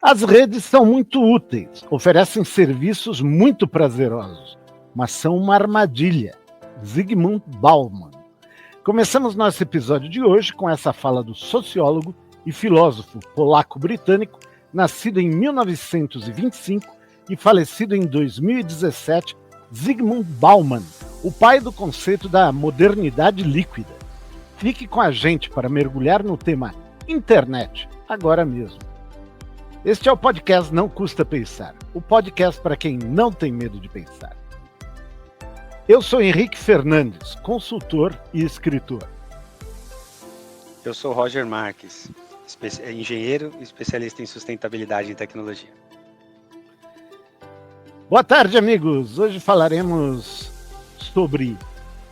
As redes são muito úteis, oferecem serviços muito prazerosos, mas são uma armadilha. Zygmunt Bauman. Começamos nosso episódio de hoje com essa fala do sociólogo e filósofo polaco-britânico, nascido em 1925 e falecido em 2017, Zygmunt Bauman, o pai do conceito da modernidade líquida. Fique com a gente para mergulhar no tema internet, agora mesmo. Este é o podcast Não Custa Pensar, o podcast para quem não tem medo de pensar. Eu sou Henrique Fernandes, consultor e escritor. Eu sou Roger Marques, engenheiro e especialista em sustentabilidade e tecnologia. Boa tarde, amigos! Hoje falaremos sobre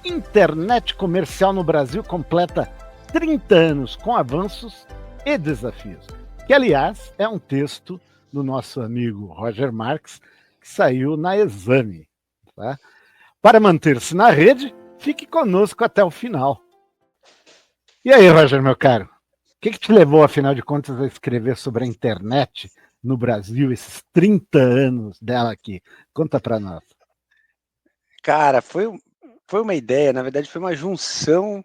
internet comercial no Brasil completa 30 anos com avanços e desafios. Que, aliás, é um texto do nosso amigo Roger Marques, que saiu na Exame. Tá? Para manter-se na rede, fique conosco até o final. E aí, Roger, meu caro, o que te levou, afinal de contas, a escrever sobre a internet no Brasil, esses 30 anos dela aqui? Conta para nós. Cara, foi uma ideia, na verdade foi uma junção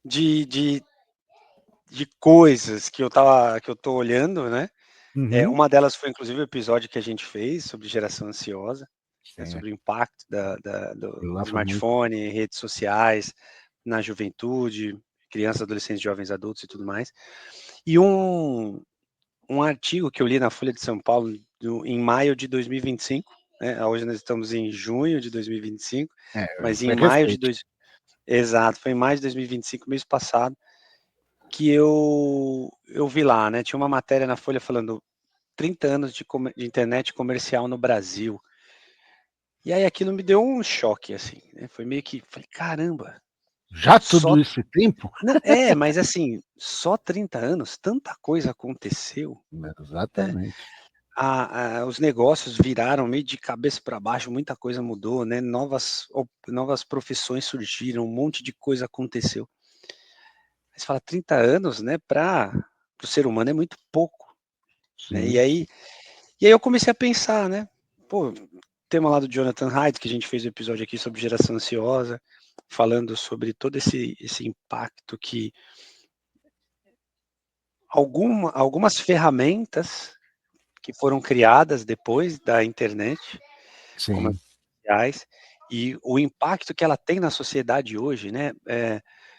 de coisas que eu tô olhando, né? Uhum. Uma delas foi inclusive o episódio que a gente fez sobre geração ansiosa, sobre o impacto do smartphone, redes sociais, na juventude, crianças, adolescentes, jovens, adultos e tudo mais. E um artigo que eu li na Folha de São Paulo em maio de 2025, né? Hoje nós estamos em junho de 2025, mas em maio de Exato, foi em maio de 2025, mês passado, que eu vi lá, né? Tinha uma matéria na Folha falando 30 anos de internet comercial no Brasil. E aí aquilo me deu um choque, assim, né? Foi meio que, falei, caramba. Já tudo esse tempo? Mas assim, só 30 anos, tanta coisa aconteceu. Exatamente. Os negócios viraram meio de cabeça para baixo, muita coisa mudou, né? Novas profissões surgiram, um monte de coisa aconteceu. Mas fala 30 anos, né? Para o ser humano é muito pouco. Né? E aí eu comecei a pensar, né? Pô, tema lá do Jonathan Haidt, que a gente fez o episódio aqui sobre geração ansiosa, falando sobre todo esse impacto que algumas ferramentas que foram criadas depois da internet, como as redes sociais, e o impacto que ela tem na sociedade hoje, né?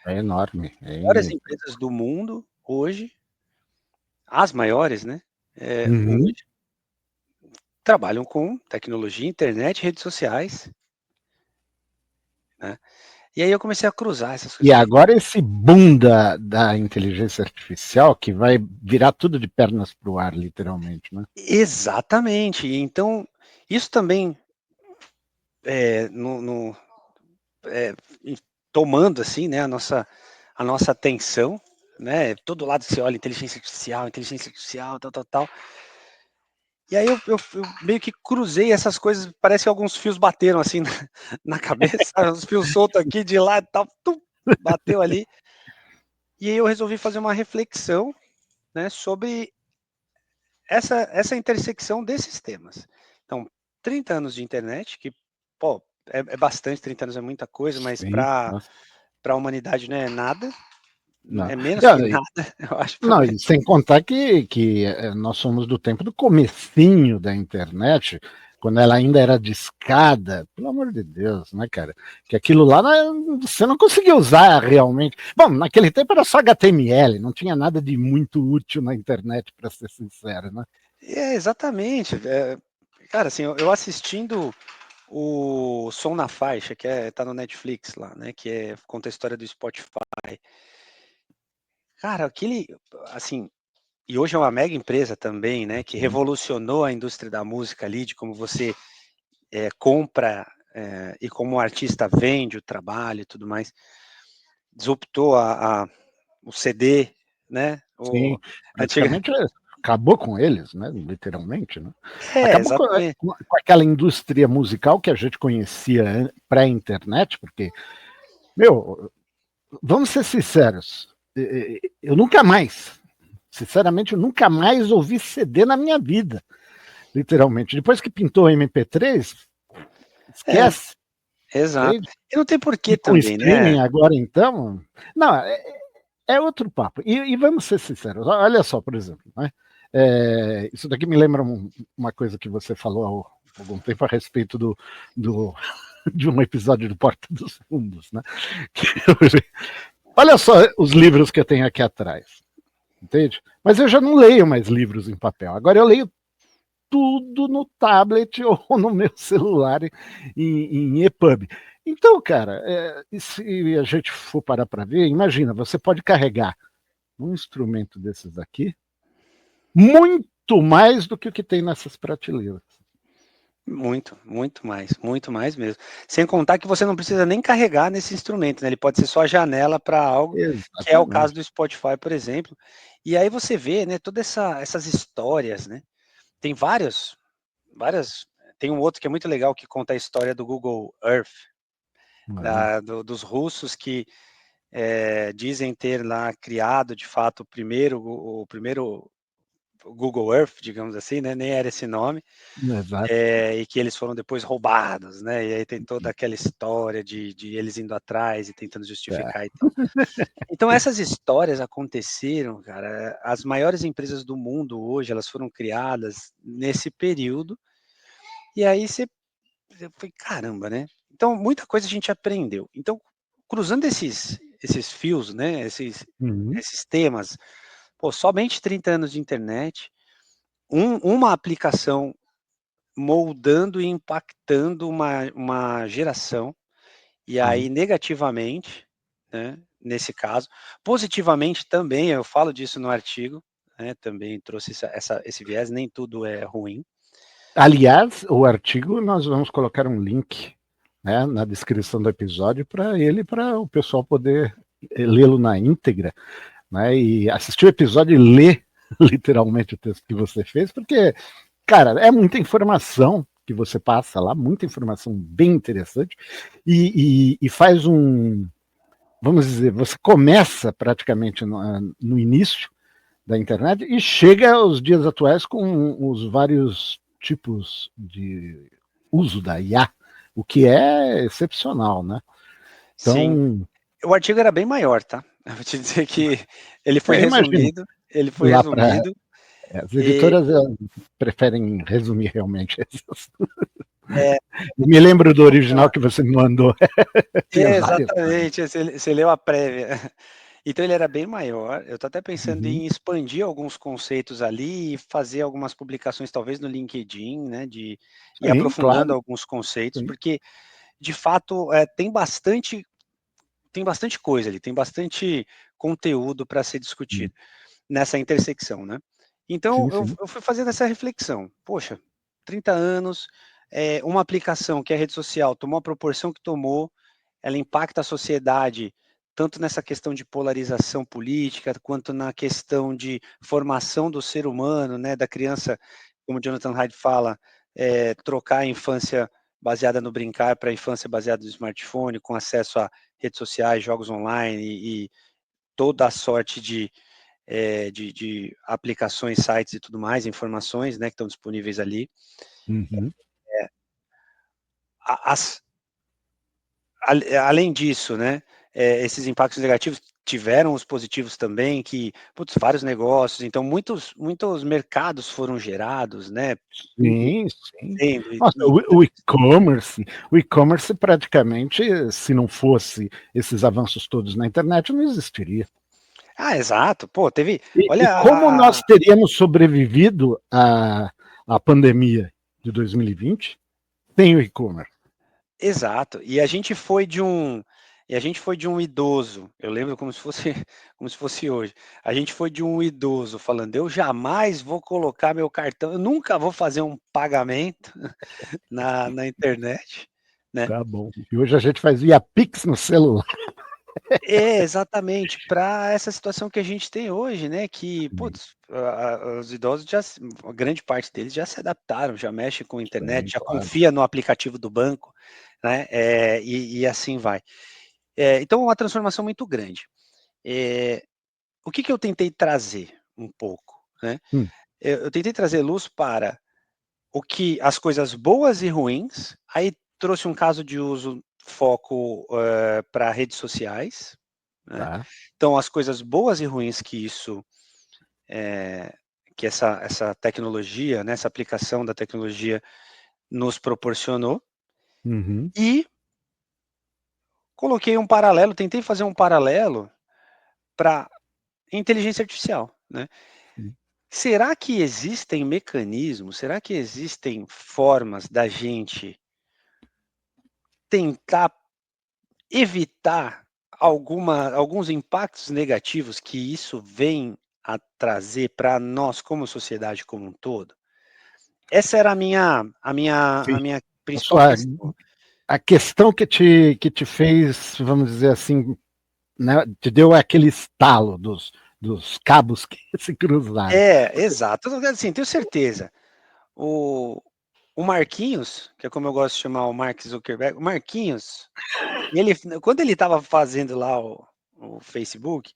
É enorme. As maiores empresas do mundo hoje, as maiores, né? Hoje, trabalham com tecnologia, internet, redes sociais, né? E aí eu comecei a cruzar essas coisas. E agora esse boom da inteligência artificial que vai virar tudo de pernas para o ar, literalmente, né? Exatamente. Então, isso também tomando assim, né, a nossa atenção, né? Todo lado você olha inteligência artificial, tal. E aí eu meio que cruzei essas coisas, parece que alguns fios bateram assim na cabeça, os fios soltos aqui de lá e tal, bateu ali. E aí eu resolvi fazer uma reflexão, né, sobre essa intersecção desses temas. Então, 30 anos de internet, que, pô, é bastante, 30 anos é muita coisa, mas para a humanidade não é nada, não. É menos que nada, eu acho. Não, e sem contar que nós somos do tempo do comecinho da internet, quando ela ainda era discada, pelo amor de Deus, né, cara? Que aquilo lá você não conseguia usar realmente. Bom, naquele tempo era só HTML, não tinha nada de muito útil na internet, para ser sincero, né? Exatamente. Cara, assim, eu assistindo o Som na Faixa, que tá no Netflix lá, né? Que conta a história do Spotify. Cara, assim, e hoje é uma mega empresa também, né? Que revolucionou a indústria da música ali, de como você compra e como o artista vende o trabalho e tudo mais. Disruptou o CD, né? Sim, praticamente acabou com eles, né? Literalmente, né? Acabou com aquela indústria musical que a gente conhecia pré-internet, porque, meu, vamos ser sinceros, eu nunca mais Sinceramente, eu nunca mais ouvi CD na minha vida, literalmente. Depois que pintou o MP3, esquece. Exato. Entende? E não tem porquê E com também, né? streaming agora, então... Não, é outro papo. E vamos ser sinceros. Olha só, por exemplo, né? Isso daqui me lembra uma coisa que você falou há algum tempo a respeito de um episódio do Porta dos Fundos, né? Olha só os livros que eu tenho aqui atrás, entende? Mas eu já não leio mais livros em papel. Agora eu leio tudo no tablet ou no meu celular em EPUB. Então, cara, se a gente for parar para ver, imagina, você pode carregar um instrumento desses aqui muito mais do que o que tem nessas prateleiras. Muito mais mesmo. Sem contar que você não precisa nem carregar nesse instrumento, né? Ele pode ser só a janela para algo, que é o caso Exatamente. do Spotify, por exemplo. E aí você vê, né, todas essas histórias, né? Tem várias. Tem um outro que é muito legal que conta a história do Google Earth, dos russos que dizem ter lá criado de fato o primeiro Google Earth, digamos assim, né? Nem era esse nome. Exato. E que eles foram depois roubados, né? E aí tem toda aquela história de eles indo atrás e tentando justificar e tal. Então essas histórias aconteceram, cara. As maiores empresas do mundo hoje, elas foram criadas nesse período. E aí você foi, caramba, né? Então muita coisa a gente aprendeu. Então cruzando esses fios, né? Esses temas, pô, somente 30 anos de internet, uma aplicação moldando e impactando uma geração, e aí negativamente, né, nesse caso, positivamente também, eu falo disso no artigo, né, também trouxe esse viés, nem tudo é ruim. Aliás, o artigo nós vamos colocar um link, né, na descrição do episódio para o pessoal poder lê-lo na íntegra, né, e assistir o episódio e ler literalmente o texto que você fez, porque, cara, é muita informação que você passa lá, muita informação bem interessante, e faz vamos dizer, você começa praticamente no início da internet e chega aos dias atuais com os vários tipos de uso da IA, o que é excepcional, né? Sim, Então, o artigo era bem maior, tá? Eu vou te dizer que ele foi imagino resumido, lá para as e editoras preferem resumir realmente essas. é, Me lembro do original que você me mandou. Tinha várias. exatamente, você leu a prévia. Então ele era bem maior, eu estou até pensando Uhum. em expandir alguns conceitos ali e fazer algumas publicações talvez no LinkedIn, né, de ir Sim, aprofundando claro. alguns conceitos, Sim. porque de fato tem bastante coisa ali, tem bastante conteúdo para ser discutido nessa intersecção, né. Então Sim, sim. eu fui fazendo essa reflexão, poxa, 30 anos, uma aplicação que é a rede social tomou a proporção que tomou, ela impacta a sociedade, tanto nessa questão de polarização política, quanto na questão de formação do ser humano, né, da criança, como Jonathan Haidt fala, trocar a infância baseada no brincar para a infância baseada no smartphone, com acesso a redes sociais, jogos online e toda a sorte de aplicações, sites e tudo mais, informações, né, que estão disponíveis ali. Uhum. As, Além disso, né, esses impactos negativos tiveram os positivos também, que putz, vários negócios, então muitos mercados foram gerados, né? Sim, sim. Sendo, Nossa, o e-commerce praticamente, se não fosse esses avanços todos na internet, não existiria. exato, pô, teve, E olha, como nós teríamos sobrevivido à pandemia de 2020 sem o e-commerce? exato, e a gente foi de um idoso, eu lembro como se fosse como se fosse hoje. A gente foi de um idoso falando: "Eu jamais vou colocar meu cartão, eu nunca vou fazer um pagamento na internet", né. Tá bom. E hoje a gente faz via Pix no celular. Exatamente, para essa situação que a gente tem hoje, né, que, putz, os idosos a grande parte deles já se adaptaram, já mexe com a Sim, internet, já claro. confia no aplicativo do banco, né, e assim vai. Então é uma transformação muito grande. O que eu tentei trazer? um pouco, né? Eu tentei trazer luz para as coisas boas e ruins, aí trouxe um caso de uso foco para redes sociais, né? Tá. Então, as coisas boas e ruins que isso, que essa tecnologia, né, essa aplicação da tecnologia nos proporcionou, e coloquei um paralelo, tentei fazer um paralelo para inteligência artificial, né? Será que existem mecanismos, será que existem formas da gente tentar evitar alguns impactos negativos que isso vem a trazer para nós como sociedade como um todo? Essa era a minha principal questão. A questão que te fez, vamos dizer assim, né, te deu aquele estalo dos cabos que se cruzaram. Exato. Assim, tenho certeza. O Marquinhos, que é como eu gosto de chamar o Mark Zuckerberg, o Marquinhos, quando ele estava fazendo lá o Facebook,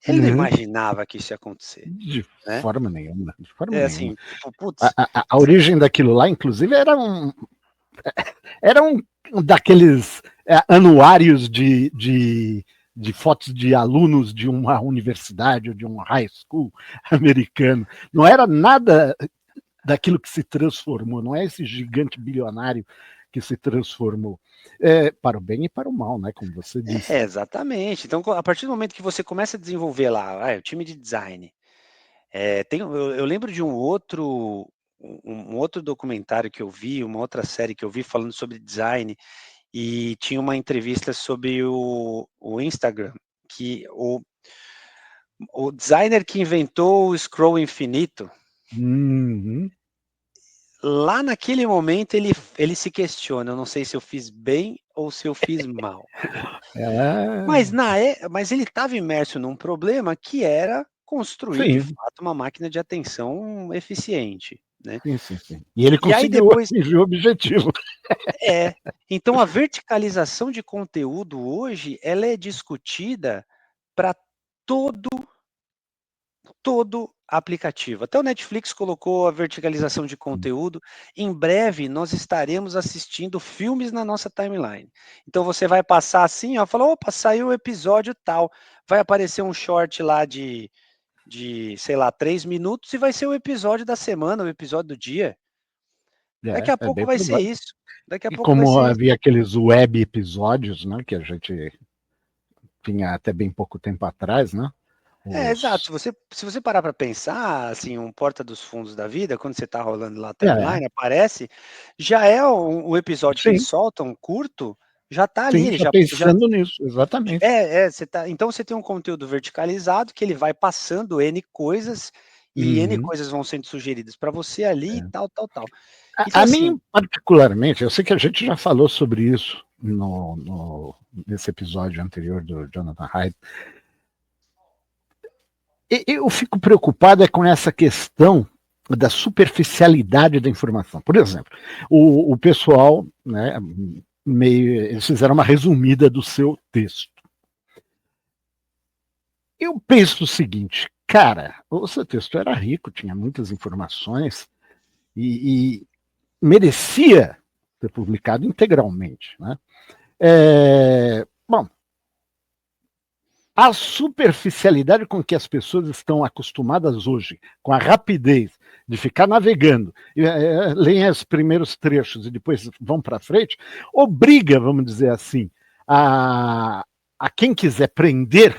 ele não imaginava que isso ia acontecer. De né? forma nenhuma. De forma nenhuma. Assim, tipo, putz. A origem daquilo lá, inclusive, era um daqueles anuários de fotos de alunos de uma universidade ou de um high school americano. Não era nada daquilo que se transformou, não é esse gigante bilionário que se transformou. Para o bem e para o mal, né? Como você disse. Exatamente. Então, a partir do momento que você começa a desenvolver lá, o time de design, eu lembro de um outro documentário que eu vi, uma outra série que eu vi falando sobre design, e tinha uma entrevista sobre o Instagram, que o designer que inventou o scroll infinito, lá naquele momento ele se questiona, eu não sei se eu fiz bem ou se eu fiz mal. Mas ele estava imerso num problema que era construir, de fato, uma máquina de atenção eficiente. Né? Sim. E ele conseguiu atingir o objetivo. Então a verticalização de conteúdo hoje, ela é discutida para todo aplicativo. Até o Netflix colocou a verticalização de conteúdo. Em breve, nós estaremos assistindo filmes na nossa timeline. Então, você vai passar assim, ó, falou, opa, saiu o episódio tal. Vai aparecer um short lá de sei lá, 3 minutos e vai ser o episódio da semana, o episódio do dia. Daqui a pouco vai ser isso. E como havia aqueles web episódios, né, que a gente tinha até bem pouco tempo atrás, né? Exato. Se você parar para pensar, assim, um Porta dos Fundos da vida, quando você está rolando lá a timeline, aparece, já é o episódio que eles soltam, curto, já está ali. Ele já pensando nisso, exatamente. Então você tem um conteúdo verticalizado que ele vai passando N coisas e N coisas vão sendo sugeridas para você ali e tal. Então, a mim, particularmente, eu sei que a gente já falou sobre isso nesse episódio anterior do Jonathan Haidt. Eu fico preocupado com essa questão da superficialidade da informação. Por exemplo, o pessoal, né, eles fizeram uma resumida do seu texto. Eu penso o seguinte, cara, o seu texto era rico, tinha muitas informações e merecia ser publicado integralmente. Né? Bom, a superficialidade com que as pessoas estão acostumadas hoje, com a rapidez de ficar navegando, leem os primeiros trechos e depois vão para frente, obriga, vamos dizer assim, a quem quiser prender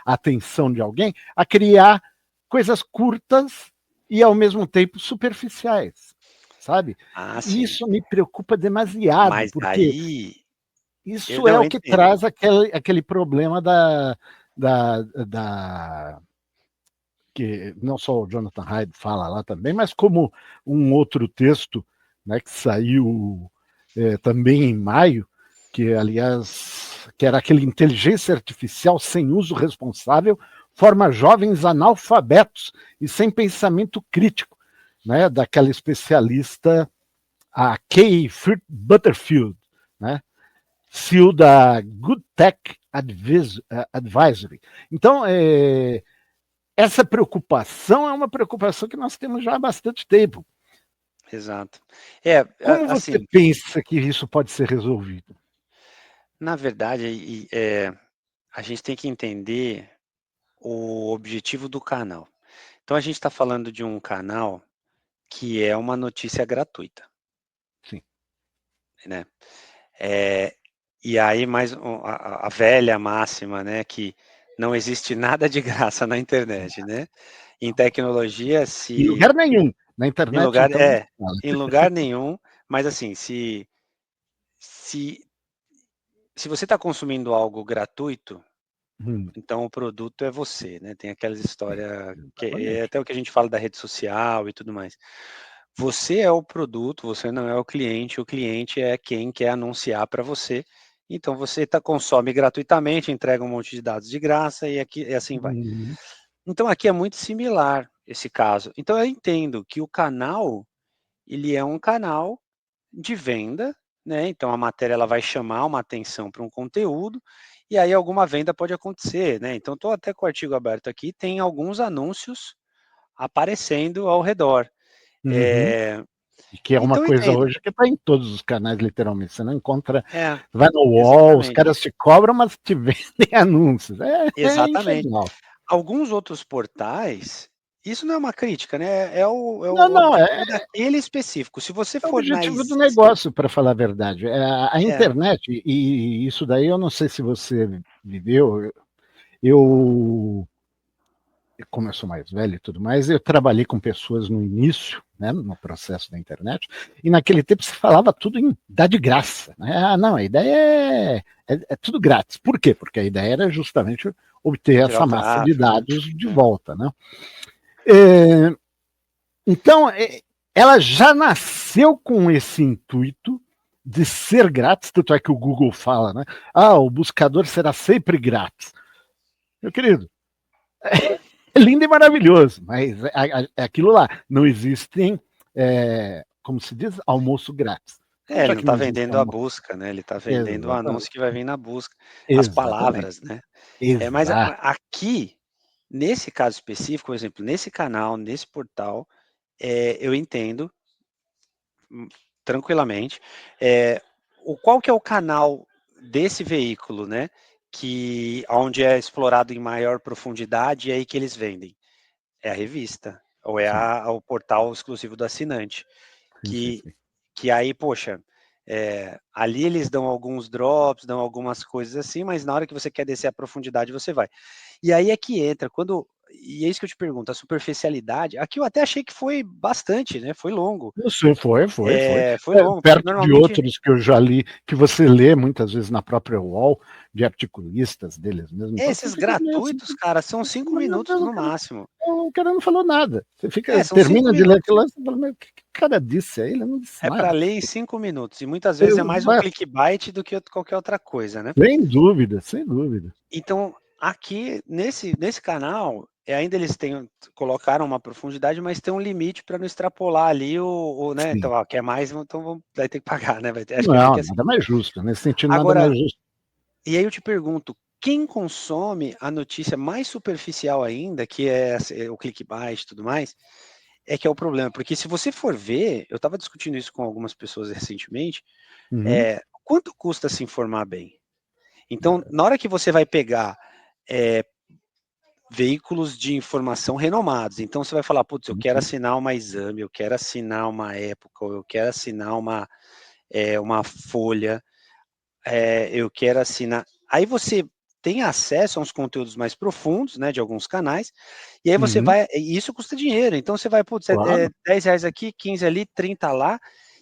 a atenção de alguém a criar coisas curtas e, ao mesmo tempo, superficiais, sabe? E isso me preocupa demasiado, mas porque... aí... Isso é o que traz aquele problema que não só o Jonathan Haidt fala lá também, mas como um outro texto, né, que saiu também em maio, que aliás que era aquele inteligência artificial sem uso responsável forma jovens analfabetos e sem pensamento crítico, né, daquela especialista a Kay Butterfield, né? CEO da Good Tech Advisory. Então, essa preocupação é uma preocupação que nós temos já há bastante tempo. Exato. Como você pensa que isso pode ser resolvido? Na verdade, a gente tem que entender o objetivo do canal. Então a gente está falando de um canal que é uma notícia gratuita. Sim. Né? E aí mais a velha máxima, né, que não existe nada de graça na internet, né? Em tecnologia, Em lugar nenhum. Na internet, então. Em lugar nenhum, mas assim, se você está consumindo algo gratuito, então o produto é você, né? Tem aquelas histórias que é até o que a gente fala da rede social e tudo mais. Você é o produto, você não é o cliente é quem quer anunciar para você. Então você consome gratuitamente, entrega um monte de dados de graça e assim vai. Então aqui é muito similar esse caso. Então eu entendo que o canal, ele é um canal de venda, né? Então a matéria ela vai chamar uma atenção para um conteúdo e aí alguma venda pode acontecer, né? Então estou até com o artigo aberto aqui, tem alguns anúncios aparecendo ao redor. Que é uma então, coisa hoje que está em todos os canais, literalmente. Você não encontra. Vai no UOL, exatamente. os caras te cobram, mas te vendem anúncios. Exatamente. Infernal. Alguns outros portais, isso não é uma crítica, né? É o Não, objetivo daquele específico. Se você é o for objetivo do negócio, para falar a verdade. A internet, e isso daí eu não sei se você viveu, como eu sou mais velho e tudo mais, eu trabalhei com pessoas no início, né, no processo da internet, e naquele tempo se falava tudo em dar de graça. Né? Não, a ideia é tudo grátis. Por quê? Porque a ideia era justamente obter essa massa de dados de volta. Né? Então, ela já nasceu com esse intuito de ser grátis, tanto é que o Google fala, né? O buscador será sempre grátis. Meu querido, é lindo e maravilhoso, mas é aquilo lá. Não existem, como se diz, almoço grátis. Então, ele não está vendendo a busca, né? Ele está vendendo o anúncio que vai vir na busca, as palavras, né? Mas aqui, nesse caso específico, por exemplo, nesse canal, nesse portal, eu entendo tranquilamente. Qual que é o canal desse veículo, né? Onde é explorado em maior profundidade e aí que eles vendem? É a revista, ou é o portal exclusivo do assinante. Que aí, poxa, ali eles dão alguns drops, dão algumas coisas assim, mas na hora que você quer descer a profundidade, você vai. E aí é que entra, e é isso que eu te pergunto, a superficialidade, aqui eu até achei que foi bastante, né? Foi longo. Isso, foi. Foi longo. Perto de outros que eu já li, que você lê muitas vezes na própria UOL, de articulistas deles mesmos. Esses gratuitos, assim, cara, são 5 minutos no máximo. O cara não falou nada. Você termina de ler aquilo lá, você fala, mas o que o cara disse aí? Ele não disse nada. É para ler em 5 minutos, e muitas vezes é mais um clickbait do que qualquer outra coisa, né? Sem dúvida, sem dúvida. Então, aqui, nesse canal, ainda eles colocaram uma profundidade, mas tem um limite para não extrapolar ali né? Então, quer mais, então vai ter que pagar, né? Não, nada mais justo. Nesse sentido, agora, nada mais justo. E aí eu te pergunto, quem consome a notícia mais superficial ainda, que é o clickbait e tudo mais, que é o problema. Porque se você for ver, eu estava discutindo isso com algumas pessoas recentemente, quanto custa se informar bem? Então, na hora que você vai pegar veículos de informação renomados, então você vai falar, putz, eu quero assinar uma Exame, eu quero assinar uma Época, eu quero assinar uma Folha, eu quero assinar... Aí você tem acesso a uns conteúdos mais profundos, né, de alguns canais, e aí você vai, e isso custa dinheiro, então você vai, putz, R$10 aqui, 15 ali, 30 lá,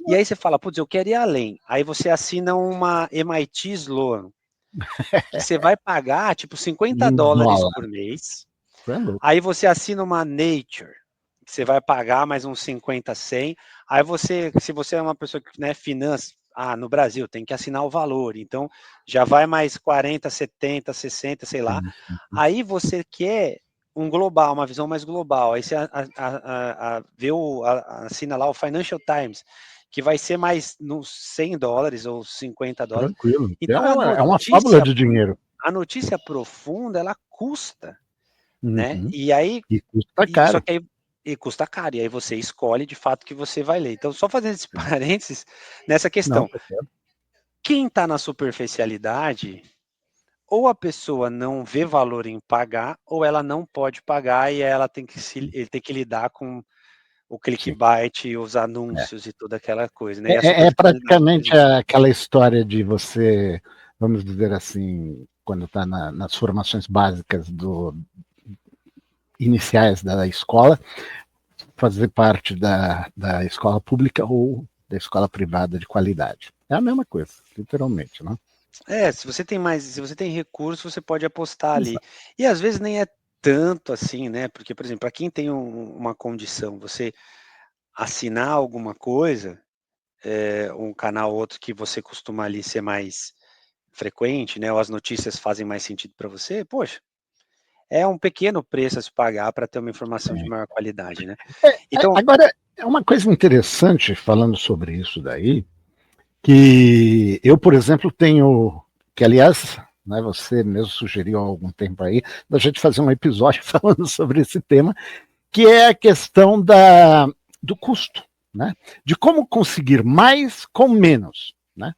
e aí você fala, putz, eu quero ir além, aí você assina uma MIT Sloan, que você vai pagar, tipo, $50 por mês, aí você assina uma Nature, que você vai pagar mais uns 50, 100, aí se você é uma pessoa que, né, finança, no Brasil tem que assinar o valor, então já vai mais 40, 70, 60, sei lá. Aí você quer um global, uma visão mais global. Aí você assina lá o Financial Times, que vai ser mais nos $100 ou $50. Tranquilo. Então É uma fábula de dinheiro. A notícia profunda, ela custa. né? E aí, e custa caro. só que aí e custa caro, e aí você escolhe de fato que você vai ler. Então, só fazendo esse parênteses nessa questão. Não, quem está na superficialidade, ou a pessoa não vê valor em pagar, ou ela não pode pagar e ela ele tem que lidar com o clickbait, os anúncios e toda aquela coisa, né? E a É superficialidade praticamente aquela história de você, vamos dizer assim, quando está nas formações básicas iniciais da escola, fazer parte da escola pública ou da escola privada de qualidade. É a mesma coisa, literalmente, né? se você tem recurso, você pode apostar ali. E às vezes nem é tanto assim, né? Porque, por exemplo, para quem tem uma condição, você assinar alguma coisa, um canal ou outro que você costuma ali ser mais frequente, né? Ou as notícias fazem mais sentido para você, poxa, é um pequeno preço a se pagar para ter uma informação de maior qualidade, né? Então, Agora, é uma coisa interessante falando sobre isso daí, que eu, por exemplo, tenho, que aliás, né, você mesmo sugeriu há algum tempo aí, da gente fazer um episódio falando sobre esse tema, que é a questão do custo, né? De como conseguir mais com menos, né?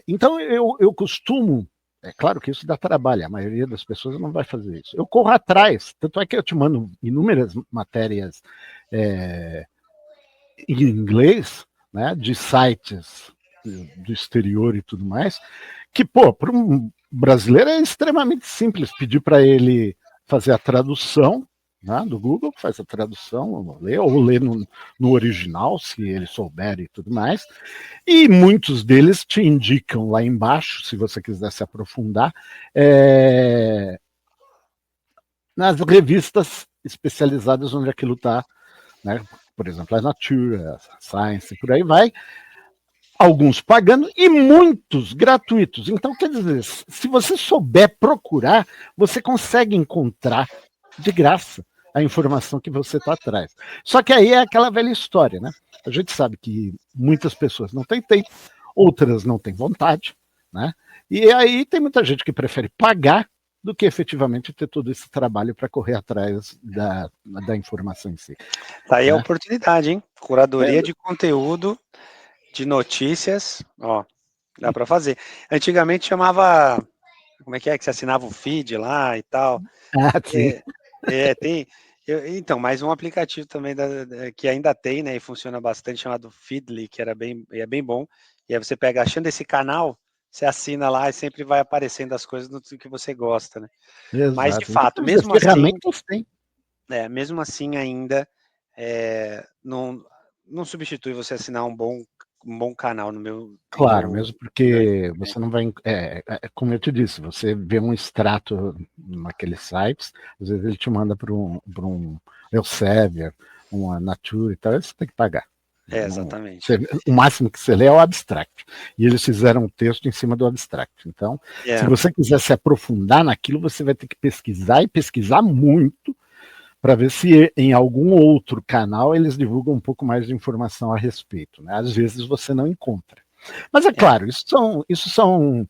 Então eu costumo, é claro que isso dá trabalho, a maioria das pessoas não vai fazer isso. Eu corro atrás, tanto é que eu te mando inúmeras matérias em inglês, né, de sites do exterior e tudo mais, que, pô, para um brasileiro é extremamente simples pedir para ele fazer a tradução, né, do Google, faz a tradução, ou lê no original, se ele souber e tudo mais. E muitos deles te indicam lá embaixo, se você quiser se aprofundar, nas revistas especializadas onde aquilo está, né? Por exemplo, a Nature, a Science, por aí vai, alguns pagando e muitos gratuitos. Então, quer dizer, se você souber procurar, você consegue encontrar de graça a informação que você está atrás. Só que aí é aquela velha história, né? A gente sabe que muitas pessoas não têm tempo, outras não têm vontade, né? E aí tem muita gente que prefere pagar do que efetivamente ter todo esse trabalho para correr atrás da informação em si. tá aí a oportunidade, hein? Curadoria de conteúdo, de notícias, ó, dá para fazer. Antigamente chamava, como é que você assinava o feed lá e tal? Sim. Tem. Então, mais um aplicativo também que ainda tem, né, e funciona bastante, chamado Feedly, que é bem bom. E aí você pega, achando esse canal, você assina lá e sempre vai aparecendo as coisas do que você gosta, né? Mas, de Exato. fato, Então, as ferramentas tem. mesmo assim ainda não substitui você assinar um bom canal Claro, mesmo porque você não vai. Como eu te disse, você vê um extrato naqueles sites, às vezes ele te manda para um Elsevier, uma Nature e tal, você tem que pagar. Exatamente. O máximo que você lê é o abstract. E eles fizeram um texto em cima do abstract. Então, se você quiser se aprofundar naquilo, você vai ter que pesquisar e pesquisar muito para ver se em algum outro canal eles divulgam um pouco mais de informação a respeito. Né? Às vezes você não encontra. Mas é claro, isso são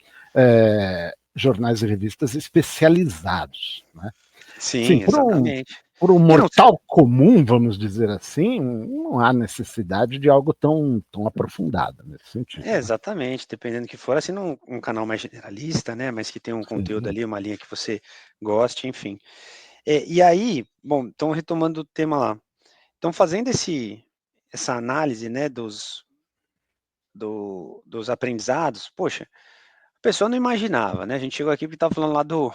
jornais e revistas especializados. Né? Sim, exatamente. Por um mortal comum, vamos dizer assim, não há necessidade de algo tão aprofundado nesse sentido. Exatamente, dependendo do que for, assim, um canal mais generalista, né, mas que tem um conteúdo ali, uma linha que você goste, enfim. E aí, bom, então retomando o tema lá, então fazendo essa análise, né, dos aprendizados, poxa, a pessoa não imaginava, né, a gente chegou aqui porque estava falando lá do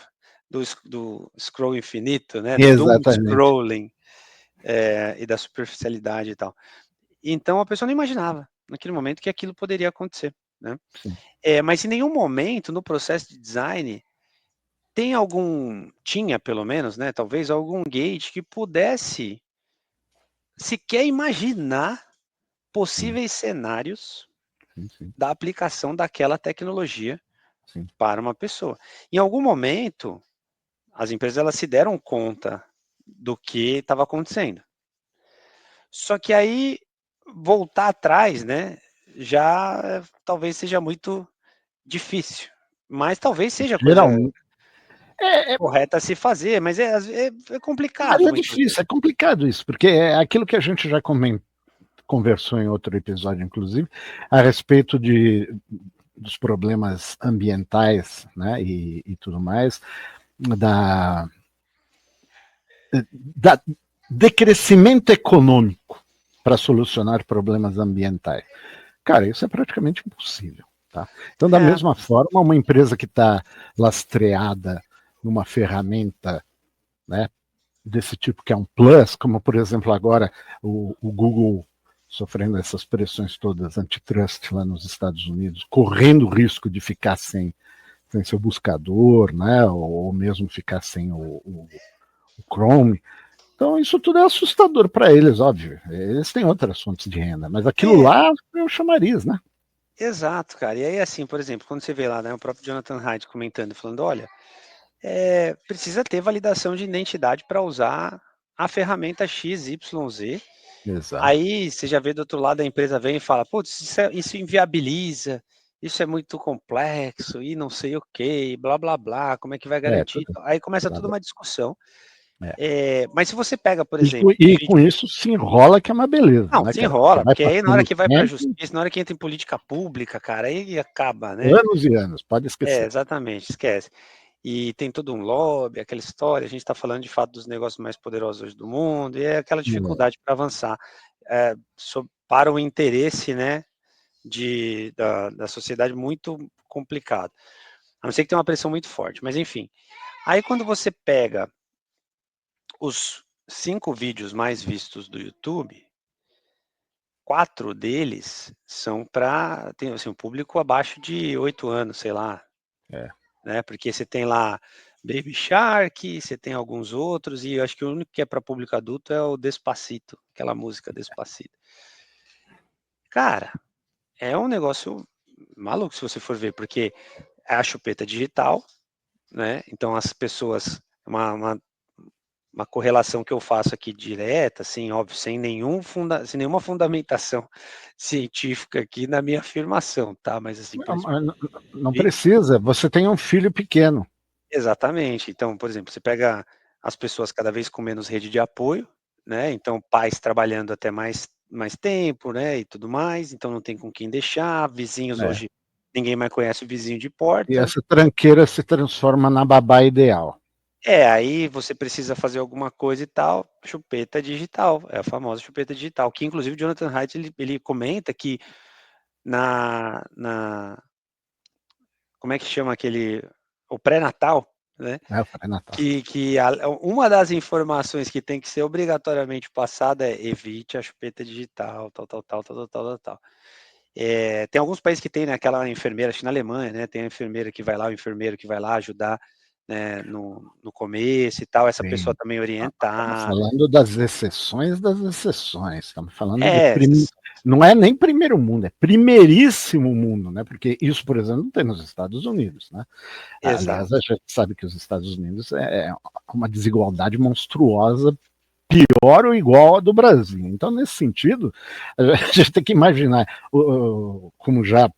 scroll infinito, né, do doom Exatamente. scrolling, e da superficialidade e tal. Então a pessoa não imaginava, naquele momento, que aquilo poderia acontecer, né. Mas em nenhum momento no processo de design tinha pelo menos, né, talvez algum gate que pudesse sequer imaginar possíveis cenários da aplicação daquela tecnologia para uma pessoa. Em algum momento, as empresas elas se deram conta do que estava acontecendo. Só que aí voltar atrás, né, já talvez seja muito difícil, mas talvez seja coisa correta a se fazer, mas é complicado. Mas é difícil, é complicado isso, porque é aquilo que a gente já conversou em outro episódio, inclusive, a respeito dos problemas ambientais, né, e tudo mais, da decrescimento econômico para solucionar problemas ambientais. Cara, isso é praticamente impossível. Tá? Então, da mesma forma, uma empresa que está lastreada numa ferramenta, né, desse tipo que é um plus, como por exemplo agora o Google sofrendo essas pressões todas antitrust lá nos Estados Unidos, correndo o risco de ficar sem seu buscador, né, ou mesmo ficar sem o Chrome. Então isso tudo é assustador para eles, óbvio. Eles têm outras fontes de renda, mas aquilo lá é o chamariz, né? Exato, cara. E aí, assim, por exemplo, quando você vê lá, né, o próprio Jonathan Haidt comentando, falando, olha, precisa ter validação de identidade para usar a ferramenta XYZ. Exato. Aí você já vê do outro lado, a empresa vem e fala, putz, isso inviabiliza, isso é muito complexo, e não sei o que, blá, blá, blá, como é que vai garantir? Aí começa toda uma discussão. Mas se você pega, por exemplo... E com isso se enrola, que é uma beleza. Não, né, se cara? enrola, porque aí na hora que vai para a tempo, justiça, na hora que entra em política pública, cara, aí acaba, né? anos e anos, pode esquecer. Exatamente, esquece. E tem todo um lobby, aquela história, a gente está falando de fato dos negócios mais poderosos hoje do mundo, e é aquela dificuldade para avançar para o interesse, né, da sociedade muito complicado. A não ser que tenha uma pressão muito forte, mas enfim. Aí quando você pega os 5 vídeos mais vistos do YouTube, 4 deles são para, tem assim, um público abaixo de 8 anos, sei lá. Né? Porque você tem lá Baby Shark, você tem alguns outros, e eu acho que o único que é para público adulto é o Despacito, aquela música Despacito. Cara, é um negócio maluco se você for ver, porque é a chupeta digital, né? Então as pessoas, uma correlação que eu faço aqui direta, assim, óbvio, sem nenhuma fundamentação científica aqui na minha afirmação, tá? Mas assim, não precisa, você tem um filho pequeno. Exatamente. Então, por exemplo, você pega as pessoas cada vez com menos rede de apoio, né? Então, pais trabalhando até mais tempo, né? E tudo mais, então não tem com quem deixar, vizinhos hoje, ninguém mais conhece o vizinho de porta. E essa tranqueira se transforma na babá ideal. Aí você precisa fazer alguma coisa e tal, chupeta digital, é a famosa chupeta digital, que inclusive o Jonathan Haidt, ele comenta que como é que chama o pré-natal, né? O pré-natal. Que uma das informações que tem que ser obrigatoriamente passada é evite a chupeta digital, tal. Tem alguns países que tem, né, aquela enfermeira, acho que na Alemanha, né, tem a enfermeira que vai lá, o enfermeiro que vai lá ajudar, né, no começo e tal, essa pessoa também orientar. Estamos falando das exceções das exceções, estamos falando não é nem primeiro mundo, é primeiríssimo mundo, né? Porque isso, por exemplo, não tem nos Estados Unidos, né? Aliás, a gente sabe que os Estados Unidos é uma desigualdade monstruosa, pior ou igual a do Brasil. Então, nesse sentido, a gente tem que imaginar, como já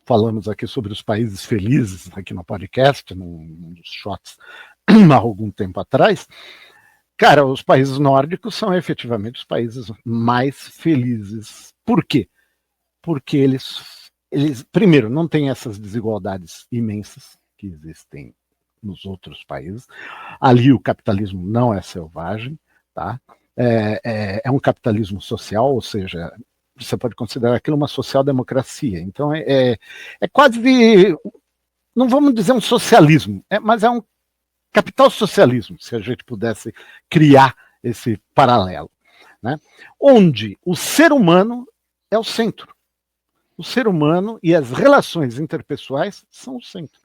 falamos aqui sobre os países felizes aqui no podcast, num dos shots há algum tempo atrás, cara, os países nórdicos são efetivamente os países mais felizes. Por quê? Porque eles primeiro, não têm essas desigualdades imensas que existem nos outros países. Ali o capitalismo não é selvagem, tá? É um capitalismo social, ou seja, você pode considerar aquilo uma social-democracia. Então é quase, não vamos dizer um socialismo, mas é um capital socialismo, se a gente pudesse criar esse paralelo, né? Onde o ser humano é o centro. O ser humano e as relações interpessoais são o centro.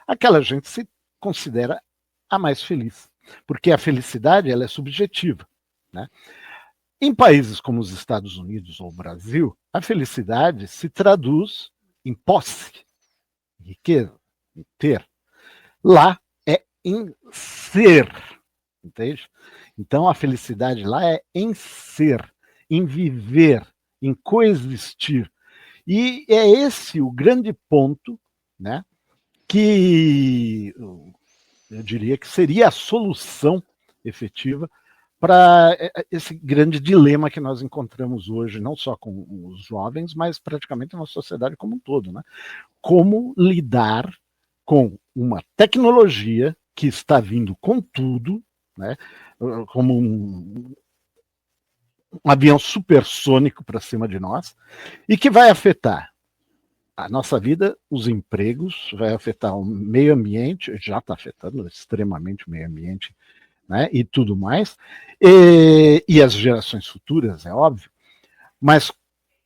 Aquela gente se considera a mais feliz, porque a felicidade ela é subjetiva, né? Em países como os Estados Unidos ou o Brasil, a felicidade se traduz em posse, em riqueza, em ter. Lá é em ser, entende? Então a felicidade lá é em ser, em viver, em coexistir. E é esse o grande ponto, né, que eu diria que seria a solução efetiva para esse grande dilema que nós encontramos hoje, não só com os jovens, mas praticamente na sociedade como um todo, né? Como lidar com uma tecnologia que está vindo com tudo, né? Como um avião supersônico para cima de nós, e que vai afetar a nossa vida, os empregos, vai afetar o meio ambiente, já está afetando extremamente o meio ambiente, né, e tudo mais, e as gerações futuras, é óbvio, mas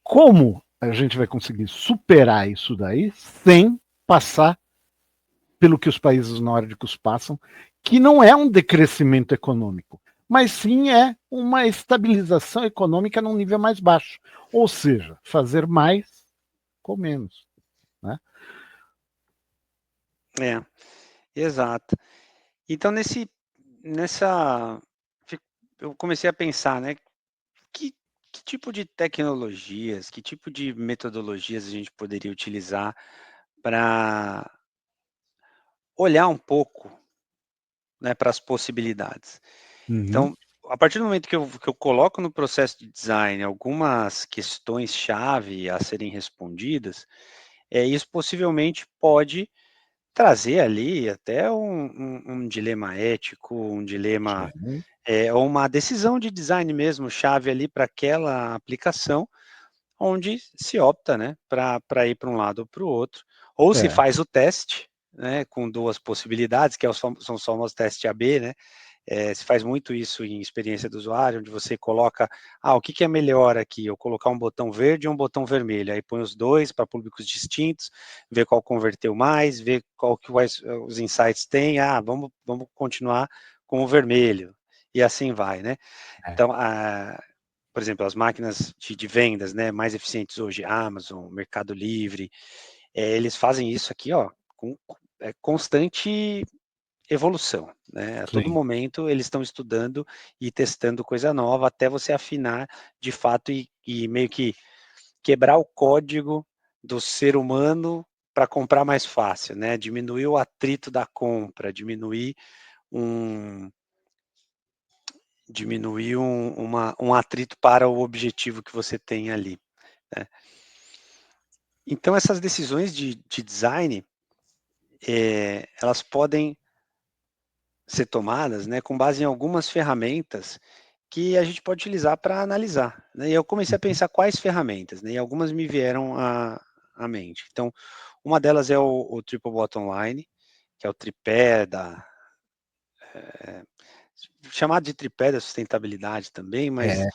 como a gente vai conseguir superar isso daí sem passar pelo que os países nórdicos passam, que não é um decrescimento econômico, mas sim é uma estabilização econômica num nível mais baixo, ou seja, fazer mais com menos, né? Exato. Então, eu comecei a pensar, né, que tipo de tecnologias, que tipo de metodologias a gente poderia utilizar para olhar um pouco, né, para as possibilidades. Uhum. Então, a partir do momento que eu coloco no processo de design algumas questões-chave a serem respondidas, isso possivelmente pode trazer ali até um dilema ético, um dilema, Sim. ou uma decisão de design mesmo, chave ali para aquela aplicação, onde se opta, né, para ir para um lado ou para o outro, ou se É. faz o teste, né, com duas possibilidades, que são os famosos testes AB, né, se faz muito isso em experiência do usuário, onde você coloca, o que é melhor aqui? Eu colocar um botão verde ou um botão vermelho? Aí põe os dois para públicos distintos, vê qual converteu mais, vê qual que os insights tem, vamos continuar com o vermelho, e assim vai, né? É. Então, por exemplo, as máquinas de vendas, né, mais eficientes hoje, Amazon, Mercado Livre, eles fazem isso aqui, ó, com constante evolução, né? A todo Sim. momento eles estão estudando e testando coisa nova até você afinar de fato e meio que quebrar o código do ser humano para comprar mais fácil, né? Diminuir o atrito da compra, um, um atrito para o objetivo que você tem ali, né? Então essas decisões de design, elas podem ser tomadas, né, com base em algumas ferramentas que a gente pode utilizar para analisar, né? E eu comecei a Uhum. pensar quais ferramentas, né? E algumas me vieram à mente. Então, uma delas é o Triple Bottom Line, que é o tripé chamado de tripé da sustentabilidade também, mas É.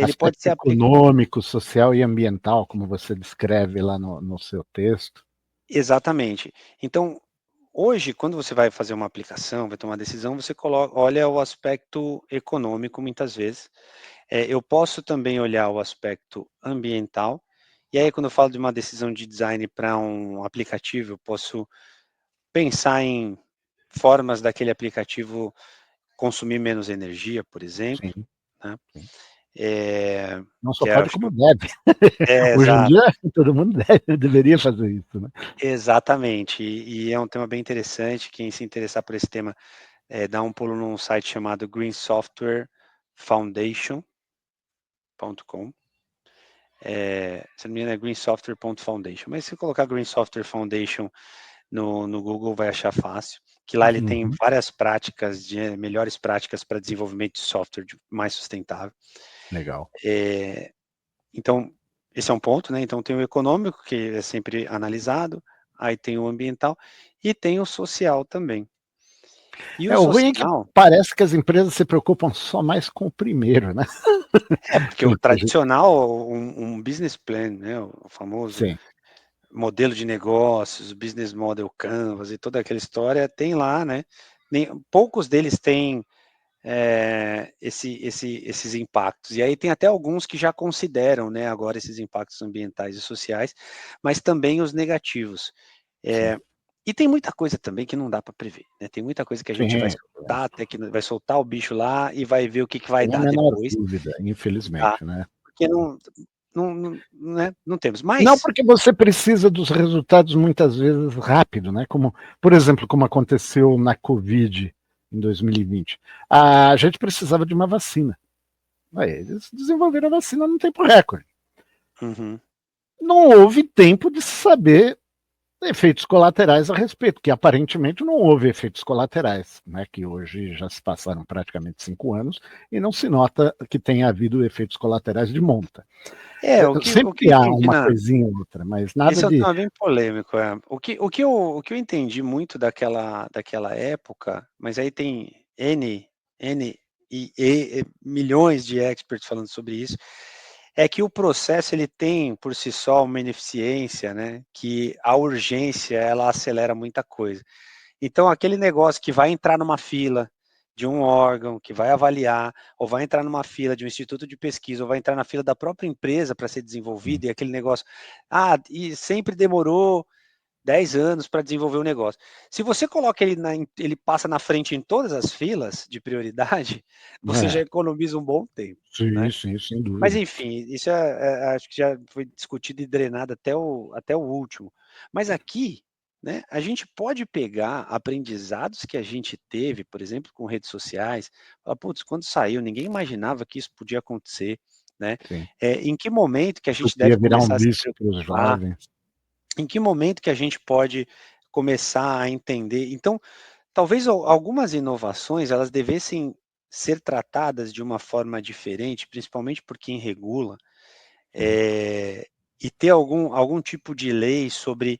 ele pode Aspecto ser aplicado. econômico, social e ambiental, como você descreve lá no seu texto. Exatamente. Então, hoje, quando você vai fazer uma aplicação, vai tomar uma decisão, você olha o aspecto econômico muitas vezes. Eu posso também olhar o aspecto ambiental, e aí quando eu falo de uma decisão de design para um aplicativo, eu posso pensar em formas daquele aplicativo consumir menos energia, por exemplo, Sim, né? sim. Eh, Não só que eu pode, acho que como deve. Hoje em exato, dia, todo mundo deveria fazer isso, né? exatamente. E é um tema bem interessante. Quem se interessar por esse tema, dá um pulo num site chamado greensoftwarefoundation.com. Se não me engano é greensoftware.foundation, mas se colocar Green Software Foundation no Google vai achar fácil, que lá ele tem Uhum. várias práticas, melhores práticas para desenvolvimento de software mais sustentável. Legal. Então, esse é um ponto, né? Então tem o econômico, que é sempre analisado, aí tem o ambiental e tem o social também. E o O ruim é que social, parece que as empresas se preocupam só mais com o primeiro, né? porque o Pelo que a gente... tradicional, um business plan, né? O famoso Sim, modelo de negócios, business model canvas e toda aquela história, tem lá, né? Poucos deles têm esses impactos. E aí tem até alguns que já consideram, né, agora esses impactos ambientais e sociais, mas também os negativos. sim. E tem muita coisa também que não dá para prever, né? Tem muita coisa que a gente vai Sim, soltar, até que vai soltar o bicho lá e vai ver o que vai sem a dar menor depois, dúvida, tá? infelizmente, né? Porque não. não temos. Mas... Não, porque você precisa dos resultados muitas vezes rápido, né? Como, por exemplo, como aconteceu na Covid em 2020. A gente precisava de uma vacina. Aí, eles desenvolveram a vacina num tempo recorde. Uhum. Não houve tempo de saber efeitos colaterais a respeito, que aparentemente não houve efeitos colaterais, né, que hoje já se passaram praticamente 5 anos e não se nota que tenha havido efeitos colaterais de monta. O que eu Sempre há entendi uma coisinha ou outra, mas nada esse é um de... tema bem polêmico, O que eu entendi muito daquela época, mas aí tem milhões de experts falando sobre isso, é que o processo ele tem por si só uma ineficiência, né, que a urgência ela acelera muita coisa. Então aquele negócio que vai entrar numa fila de um órgão, que vai avaliar, ou vai entrar numa fila de um instituto de pesquisa, ou vai entrar na fila da própria empresa para ser desenvolvido, e aquele negócio, e sempre demorou 10 anos para desenvolver o negócio. Se você coloca ele passa na frente em todas as filas de prioridade, você já economiza um bom tempo, Sim, né? sim, sem Mas dúvida. enfim, isso acho que já foi discutido e drenado até o último. Mas aqui, né, a gente pode pegar aprendizados que a gente teve, por exemplo, com redes sociais, falar, putz, quando saiu, ninguém imaginava que isso podia acontecer, né? Sim. Em que momento que a O gente que ia deve virar um começar a se vício para os preocupar? jovens. Em que momento que a gente pode começar a entender? Então, talvez algumas inovações elas devessem ser tratadas de uma forma diferente, principalmente por quem regula, e ter algum tipo de lei sobre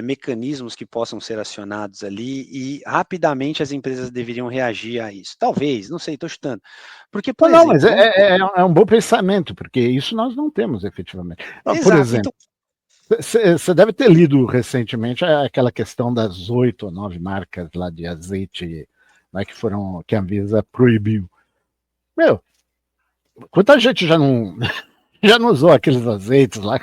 mecanismos que possam ser acionados ali e rapidamente as empresas deveriam reagir a isso. Talvez, não sei, estou chutando. Porque, por Não, mas exemplo, vamos supor, é um bom pensamento, porque isso nós não temos efetivamente. Por exato, exemplo, então, você deve ter lido recentemente aquela questão das 8 ou 9 marcas lá de azeite, né, que a Anvisa proibiu. Meu, quanta gente já não, já não usou aqueles azeites lá?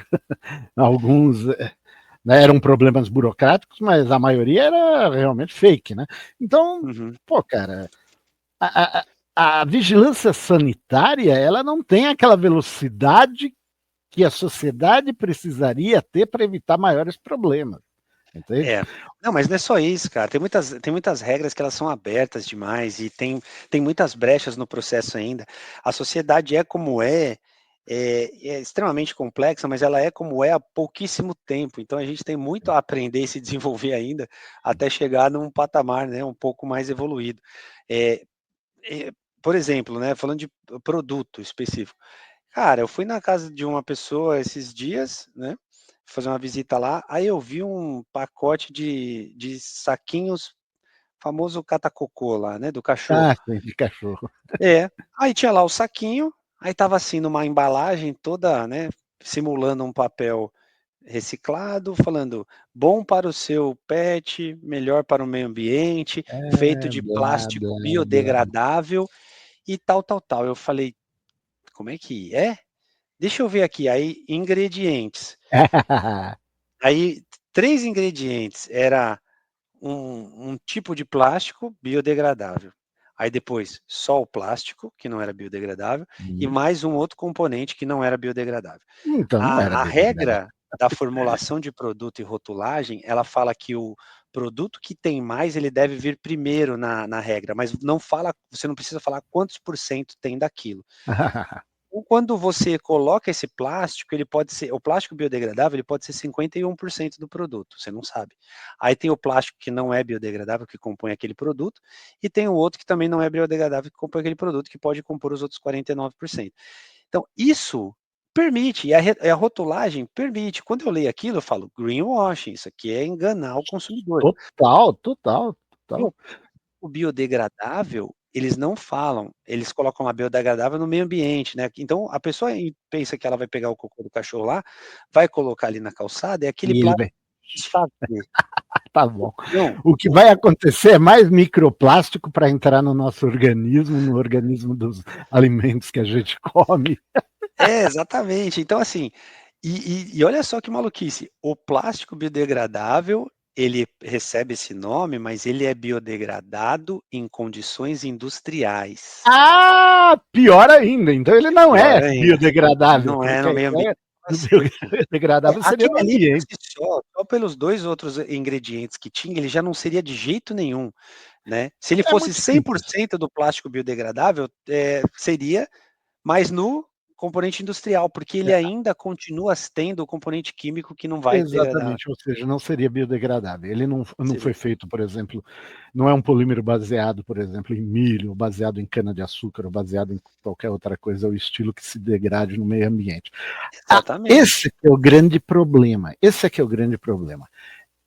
Alguns, né, eram problemas burocráticos, mas a maioria era realmente fake, né? Então, uhum. pô, cara, a, a, a vigilância sanitária, ela não tem aquela velocidade que a sociedade precisaria ter para evitar maiores problemas, entende? Não, mas não é só isso, cara. Tem muitas regras que elas são abertas demais e tem muitas brechas no processo ainda. A sociedade é como é extremamente complexa, mas ela é como é há pouquíssimo tempo. Então a gente tem muito a aprender e se desenvolver ainda até chegar num patamar, né, um pouco mais evoluído. É, por exemplo, né, falando de produto específico. Cara, eu fui na casa de uma pessoa esses dias, né? Fazer uma visita lá, aí eu vi um pacote de saquinhos, famoso catacocô lá, né, do cachorro. Ah, sim, de cachorro. Aí tinha lá o saquinho, aí tava assim numa embalagem toda, né, simulando um papel reciclado, falando bom para o seu pet, melhor para o meio ambiente, feito de Blá, plástico blá, blá. biodegradável e tal, tal, tal. Eu falei, como é que é? Deixa eu ver aqui, aí ingredientes. Aí 3 ingredientes, era um tipo de plástico biodegradável. Aí depois só o plástico, que não era biodegradável, e mais um outro componente que não era biodegradável. Então não era A biodegradável. regra da formulação de produto e rotulagem, ela fala que o produto que tem mais, ele deve vir primeiro na regra, mas não fala, você não precisa falar quantos por cento tem daquilo. Ou quando você coloca esse plástico, ele pode ser, o plástico biodegradável, ele pode ser 51% do produto, você não sabe. Aí tem o plástico que não é biodegradável, que compõe aquele produto, e tem o outro que também não é biodegradável, que compõe aquele produto, que pode compor os outros 49%. Então, isso permite, e a rotulagem permite. Quando eu leio aquilo, eu falo, greenwashing, isso aqui é enganar o consumidor. Total, total, E total. o biodegradável, eles não falam, eles colocam lá biodegradável no meio ambiente, né? Então a pessoa pensa que ela vai pegar o cocô do cachorro lá, vai colocar ali na calçada, é aquele E ele plástico vai, desfazer. tá bom. Não, O que vai acontecer é mais microplástico para entrar no nosso organismo, no organismo dos alimentos que a gente come. exatamente. Então assim, e olha só que maluquice, o plástico biodegradável, ele recebe esse nome, mas ele é biodegradado em condições industriais. Ah, pior ainda. Então ele não Pior é ainda, biodegradável, não é porque no a meio ambiente. ideia do Assim, biodegradável seria no aquele ali por ambiente. si só pelos 2 outros ingredientes que tinha, ele já não seria de jeito nenhum, né. Se ele É fosse muito simples. 100% do plástico biodegradável, seria, mas no componente industrial, porque ele ainda continua tendo o componente químico que não vai degradar. Exatamente, ou seja, não seria biodegradável. Ele não foi Seria. feito, por exemplo, não é um polímero baseado, por exemplo, em milho, ou baseado em cana-de-açúcar, ou baseado em qualquer outra coisa, é o estilo que se degrade no meio ambiente. Ah, esse Exatamente. é o grande problema. Esse é que é o grande problema.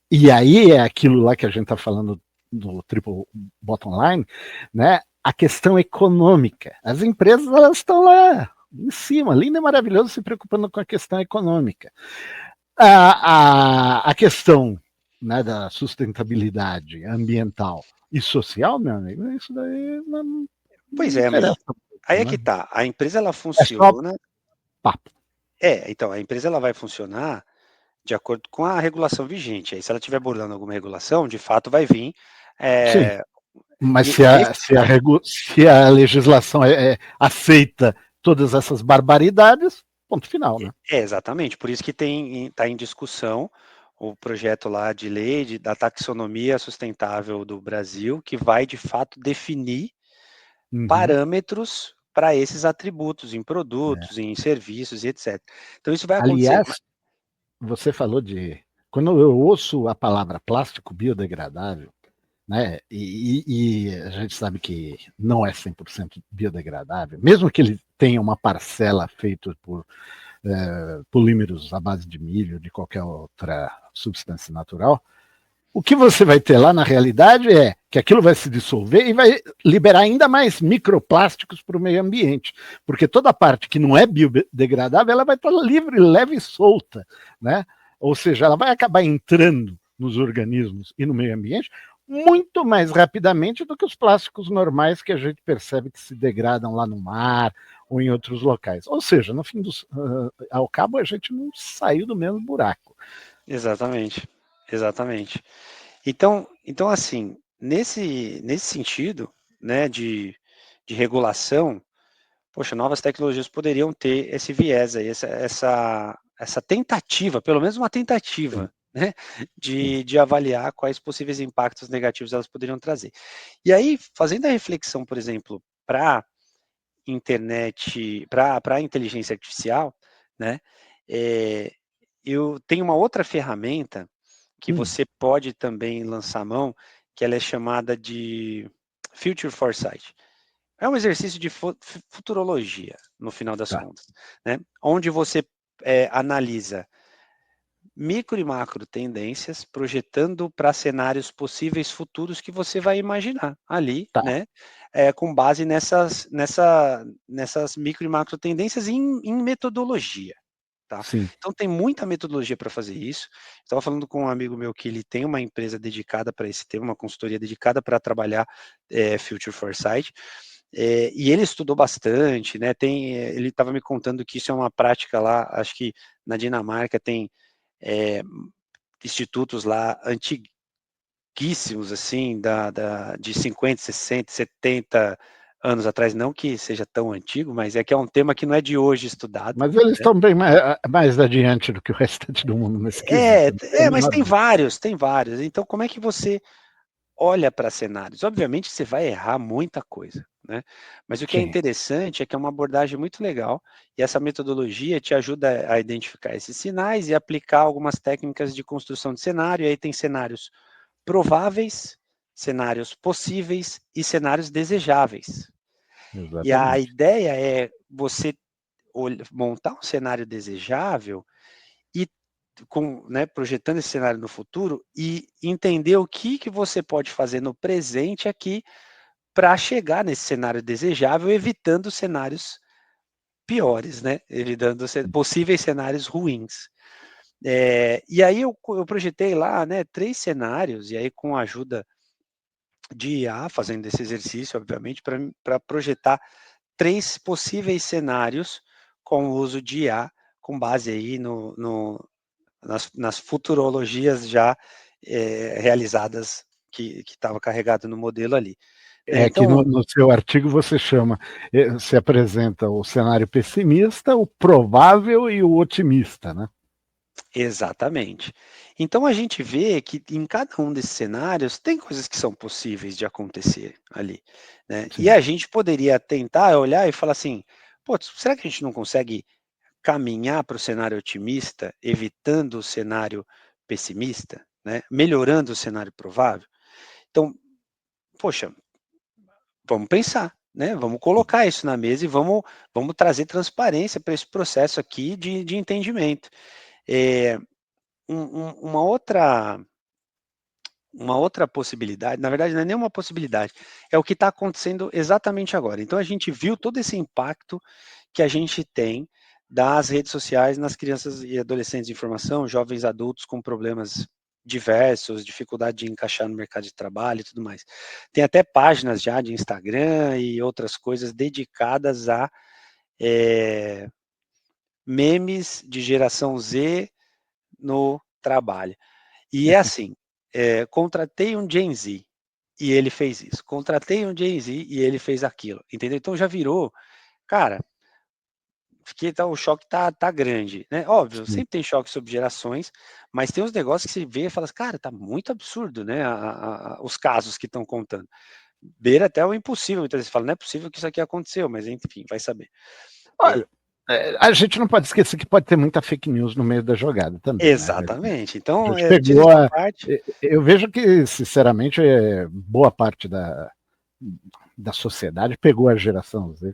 E aí é aquilo lá que a gente está falando do triple bottom line, né? A questão econômica. As empresas elas estão lá em cima, lindo e maravilhoso, se preocupando com a questão econômica. A questão, né, da sustentabilidade ambiental e social, meu amigo, isso daí Pois não é, mas interessa aí muito, é que né? tá, a empresa ela É só funciona. papo. Então, a empresa ela vai funcionar de acordo com a regulação vigente, aí se ela estiver burlando alguma regulação, de fato vai vir, Sim, eh, mas e nesse se a legislação aceita todas essas barbaridades, ponto final, né? exatamente, por isso que está em discussão o projeto lá de lei da taxonomia sustentável do Brasil, que vai de fato definir Uhum. parâmetros para esses atributos em É. produtos, em serviços e etc. Então isso vai acontecer. Aliás, você falou de. Quando eu ouço a palavra plástico biodegradável, né? E a gente sabe que não é 100% biodegradável, mesmo que ele tenha uma parcela feita por polímeros à base de milho, de qualquer outra substância natural. O que você vai ter lá na realidade é que aquilo vai se dissolver e vai liberar ainda mais microplásticos para o meio ambiente, porque toda a parte que não é biodegradável ela vai estar livre, leve e solta, né? Ou seja, ela vai acabar entrando nos organismos e no meio ambiente muito mais rapidamente do que os plásticos normais que a gente percebe que se degradam lá no mar ou em outros locais. Ou seja, no fim ao cabo a gente não saiu do mesmo buraco. Exatamente, exatamente. Então assim, nesse sentido, né, de regulação, poxa, novas tecnologias poderiam ter esse viés aí, essa tentativa, pelo menos uma Sim, tentativa, né, sim. de avaliar quais possíveis impactos negativos elas poderiam trazer. E aí, fazendo a reflexão, por exemplo, para internet, para a inteligência artificial, né, eh, eu tenho uma outra ferramenta que Hum, você pode também lançar mão, que ela é chamada de Future Foresight. É um exercício de futurologia, no final das tá. contas, né, onde você, analisa micro e macro tendências, projetando para cenários possíveis futuros que você vai imaginar ali, Tá, né, com base nessas micro e macro tendências em metodologia, tá. sim. Então tem muita metodologia para fazer isso. Estava falando com um amigo meu que ele tem uma empresa dedicada para esse tema, uma consultoria dedicada para trabalhar, Future Foresight, e ele estudou bastante, né, ele estava me contando que isso é uma prática lá, acho que na Dinamarca tem, eh, institutos lá antiguíssimos, assim, de 50, 60, 70 anos atrás, não que seja tão antigo, mas é que é um tema que não é de hoje estudado, Mas eles né. estão bem mais adiante do que o restante do mundo nesse quesito. Não tem a Mas menor tem dúvida. vários, tem vários. Então como é que você olha para cenários? Obviamente você vai errar muita coisa, né, mas o que é Sim, interessante é que é uma abordagem muito legal, e essa metodologia te ajuda a identificar esses sinais e aplicar algumas técnicas de construção de cenário, e aí tem cenários prováveis, cenários possíveis e cenários desejáveis. E a exatamente. ideia é você montar um cenário desejável e né, projetando esse cenário no futuro e entender o que você pode fazer no presente aqui para chegar nesse cenário desejável, evitando cenários piores, né? Evitando possíveis cenários ruins. E aí eu projetei lá, né, 3 cenários, e aí com a ajuda de IA, fazendo esse exercício, obviamente, para projetar 3 possíveis cenários com o uso de IA, com base aí nas futurologias já realizadas que estava carregado no modelo ali. Então, que no seu artigo você se apresenta o cenário pessimista, o provável e o otimista, né? Exatamente. Então a gente vê que em cada um desses cenários tem coisas que são possíveis de acontecer ali, né? E a gente poderia tentar olhar e falar assim, putz, será que a gente não consegue caminhar para o cenário otimista, evitando o cenário pessimista, né? Melhorando o cenário provável? Então, poxa, vamos pensar, né? Vamos colocar isso na mesa e vamos trazer transparência para esse processo aqui de entendimento. Uma outra possibilidade, na verdade não é nenhuma possibilidade, é o que está acontecendo exatamente agora. Então a gente viu todo esse impacto que a gente tem das redes sociais nas crianças e adolescentes de informação, jovens adultos com problemas diversos, dificuldade de encaixar no mercado de trabalho e tudo mais. Tem até páginas já de Instagram e outras coisas dedicadas a memes de geração Z no trabalho. E é assim, contratei um Gen Z e ele fez isso, contratei um Gen Z e ele fez aquilo, entendeu? Então já virou, cara, o choque tá grande, né? Óbvio, sempre tem choque sobre gerações, mas tem uns negócios que você vê e fala, cara, tá muito absurdo, né? Os casos que estão contando. Beira até o impossível, muitas vezes fala, não é possível que isso aqui aconteceu, mas enfim, vai saber. Olha, a gente não pode esquecer que pode ter muita fake news no meio da jogada também. Exatamente. Né? Então, eu vejo que, sinceramente, boa parte da sociedade pegou a geração Z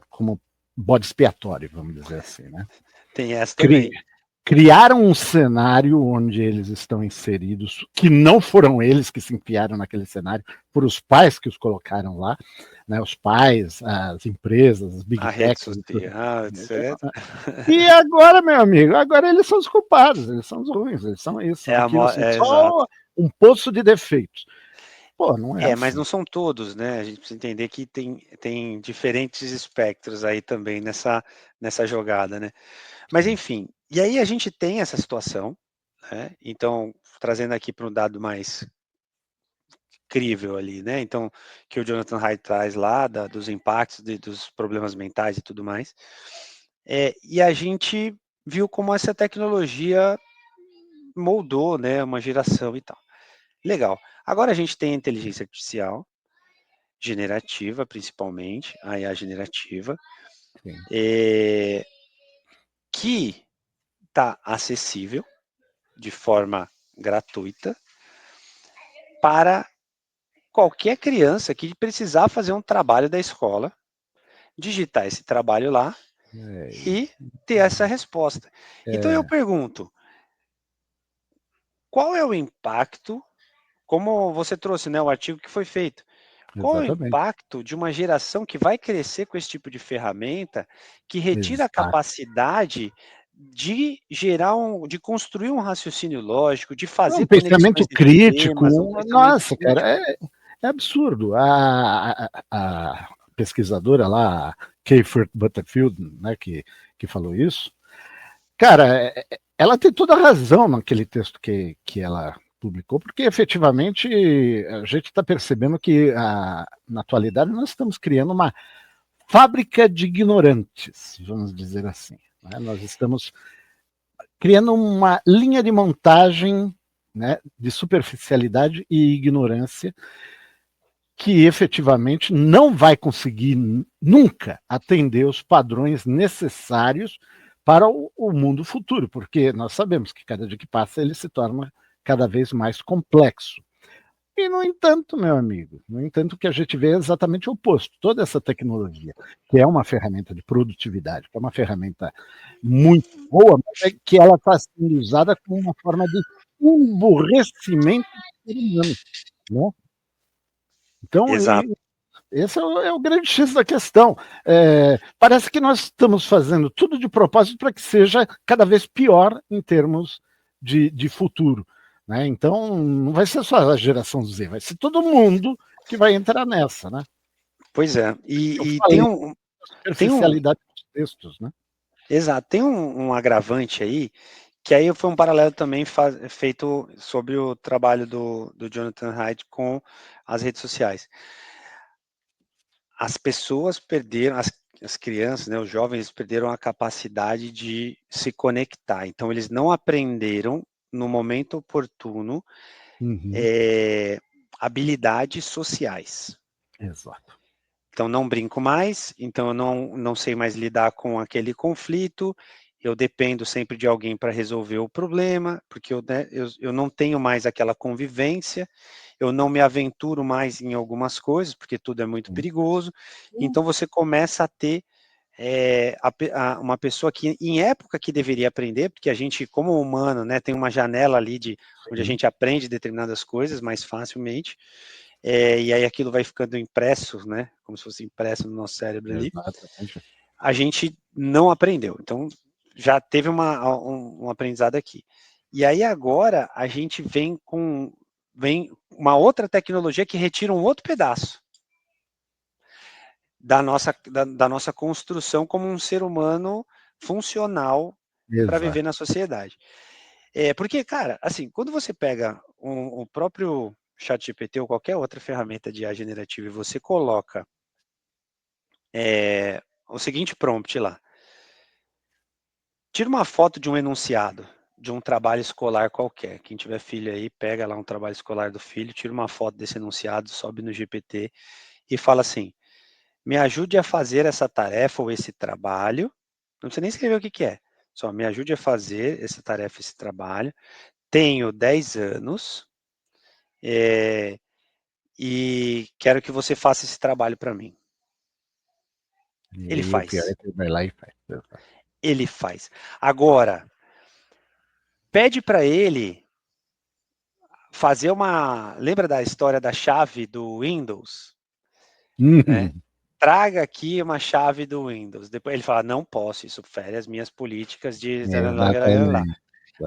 como bode expiatório, vamos dizer assim. Né? Tem essa também. Criaram um cenário onde eles estão inseridos, que não foram eles que se enfiaram naquele cenário, foram os pais que os colocaram lá, né, os pais, as empresas, as big techs. Etc. E agora, meu amigo, agora eles são os culpados, eles são os ruins, eles são isso, só um poço de defeitos. Pô, não é assim. Mas não são todos, né? A gente precisa entender que tem diferentes espectros aí também nessa jogada, né? Mas enfim, e aí a gente tem essa situação, né? Então, trazendo aqui para um dado mais crível ali, né? Então, que o Jonathan Haidt traz lá, dos impactos, dos problemas mentais e tudo mais. E a gente viu como essa tecnologia moldou, né, uma geração e tal. Legal. Agora a gente tem a inteligência artificial, generativa principalmente, a IA generativa, que está acessível de forma gratuita para qualquer criança que precisar fazer um trabalho da escola, digitar esse trabalho lá e ter essa resposta. Então eu pergunto, qual é o impacto, como você trouxe, né, o artigo que foi feito, qual é o impacto de uma geração que vai crescer com esse tipo de ferramenta, que retira a capacidade de de construir um raciocínio lógico, de fazer pensamento crítico? Nossa, crítico. Cara, é absurdo. A pesquisadora lá, Kayford Butterfield, né, que falou isso, cara, ela tem toda a razão naquele texto que ela publicou, porque efetivamente a gente está percebendo que na atualidade nós estamos criando uma fábrica de ignorantes, vamos dizer assim. Né? Nós estamos criando uma linha de montagem, né, de superficialidade e ignorância que efetivamente não vai conseguir nunca atender os padrões necessários para o mundo futuro, porque nós sabemos que cada dia que passa ele se torna cada vez mais complexo. E, no entanto, meu amigo, o que a gente vê é exatamente o oposto. Toda essa tecnologia, que é uma ferramenta de produtividade, que é uma ferramenta muito boa, mas que ela está sendo usada como uma forma de emburrecimento do ser humano. Né? Então, esse é o grande X da questão. Parece que nós estamos fazendo tudo de propósito para que seja cada vez pior em termos de futuro. Né? Então, não vai ser só a geração Z, vai ser todo mundo que vai entrar nessa. Né? Pois é. E superficialidade dos textos. Né? Exato. Tem um agravante aí, Que aí foi um paralelo também feito sobre o trabalho do Jonathan Haidt com as redes sociais. As pessoas perderam, as crianças, né, os jovens perderam a capacidade de se conectar. Então, eles não aprenderam, no momento oportuno, habilidades sociais. Exato. Então, não brinco mais, então eu não sei mais lidar com aquele conflito, eu dependo sempre de alguém para resolver o problema, porque eu não tenho mais aquela convivência, eu não me aventuro mais em algumas coisas, porque tudo é muito perigoso. Então, você começa a ter uma pessoa que, em época que deveria aprender, porque a gente, como humano, né, tem uma janela ali onde a gente aprende determinadas coisas mais facilmente, e aí aquilo vai ficando impresso, né, como se fosse impresso no nosso cérebro ali. Exatamente. A gente não aprendeu. Então, já teve um aprendizado aqui. E aí agora a gente vem uma outra tecnologia que retira um outro pedaço da nossa construção como um ser humano funcional para viver na sociedade. Porque, cara, assim, quando você pega o próprio ChatGPT ou qualquer outra ferramenta de IA generativa e você coloca o seguinte prompt lá: tira uma foto de um enunciado de um trabalho escolar qualquer. Quem tiver filho aí, pega lá um trabalho escolar do filho, tira uma foto desse enunciado, sobe no GPT e fala assim: me ajude a fazer essa tarefa ou esse trabalho. Não precisa nem escrever o que é. Só me ajude a fazer essa tarefa, esse trabalho. Tenho 10 anos e quero que você faça esse trabalho para mim. Ele faz. O pior é que ele vai lá e faz. Ele faz. Agora, pede para ele fazer lembra da história da chave do Windows? Né? Traga aqui uma chave do Windows. Depois ele fala, não posso, isso fere as minhas políticas de...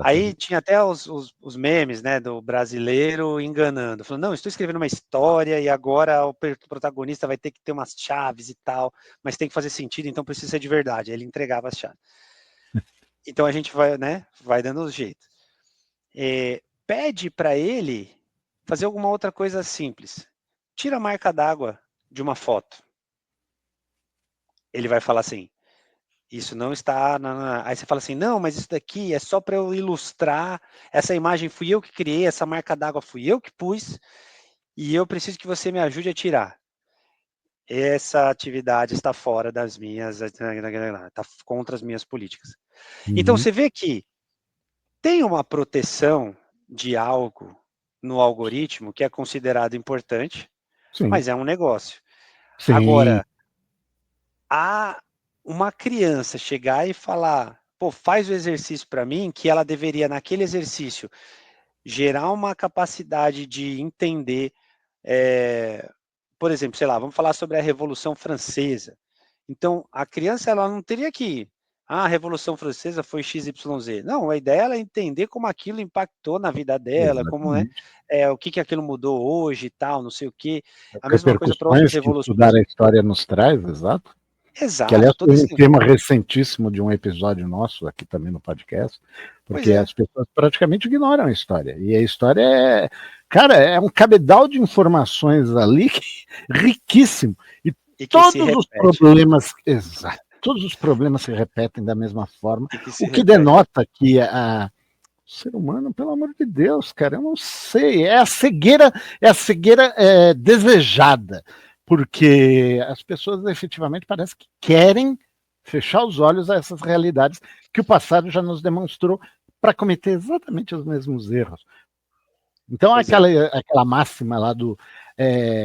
Aí tinha até os memes, né, do brasileiro enganando, falando, não, estou escrevendo uma história e agora o protagonista vai ter que ter umas chaves e tal, mas tem que fazer sentido, então precisa ser de verdade. Aí ele entregava as chaves. Então a gente vai dando os jeitos. Pede para ele fazer alguma outra coisa simples. Tira a marca d'água de uma foto. Ele vai falar assim, isso não está... Aí você fala assim, não, mas isso daqui é só para eu ilustrar, essa imagem fui eu que criei, essa marca d'água fui eu que pus, e eu preciso que você me ajude a tirar. Essa atividade está fora das minhas... está contra as minhas políticas. Então, você vê que tem uma proteção de algo no algoritmo que é considerado importante, mas é um negócio. Agora, uma criança chegar e falar, pô, faz o exercício para mim, que ela deveria, naquele exercício, gerar uma capacidade de entender, por exemplo, sei lá, vamos falar sobre a Revolução Francesa. Então, a criança, ela não teria que, a Revolução Francesa foi XYZ. Não, a ideia é entender como aquilo impactou na vida dela, como o que aquilo mudou hoje e tal, não sei o quê. A mesma coisa para outras revoluções. Que estudar a história nos traz, exato. Exato. Que, aliás, foi um tema recentíssimo de um episódio nosso aqui também no podcast, porque as pessoas praticamente ignoram a história. E a história é um cabedal de informações ali riquíssimo. E todos os problemas, exato, todos os problemas se repetem da mesma forma, o que denota que o ser humano, pelo amor de Deus, cara, eu não sei, é a cegueira desejada, porque as pessoas efetivamente parece que querem fechar os olhos a essas realidades que o passado já nos demonstrou para cometer exatamente os mesmos erros. Então, aquela máxima lá do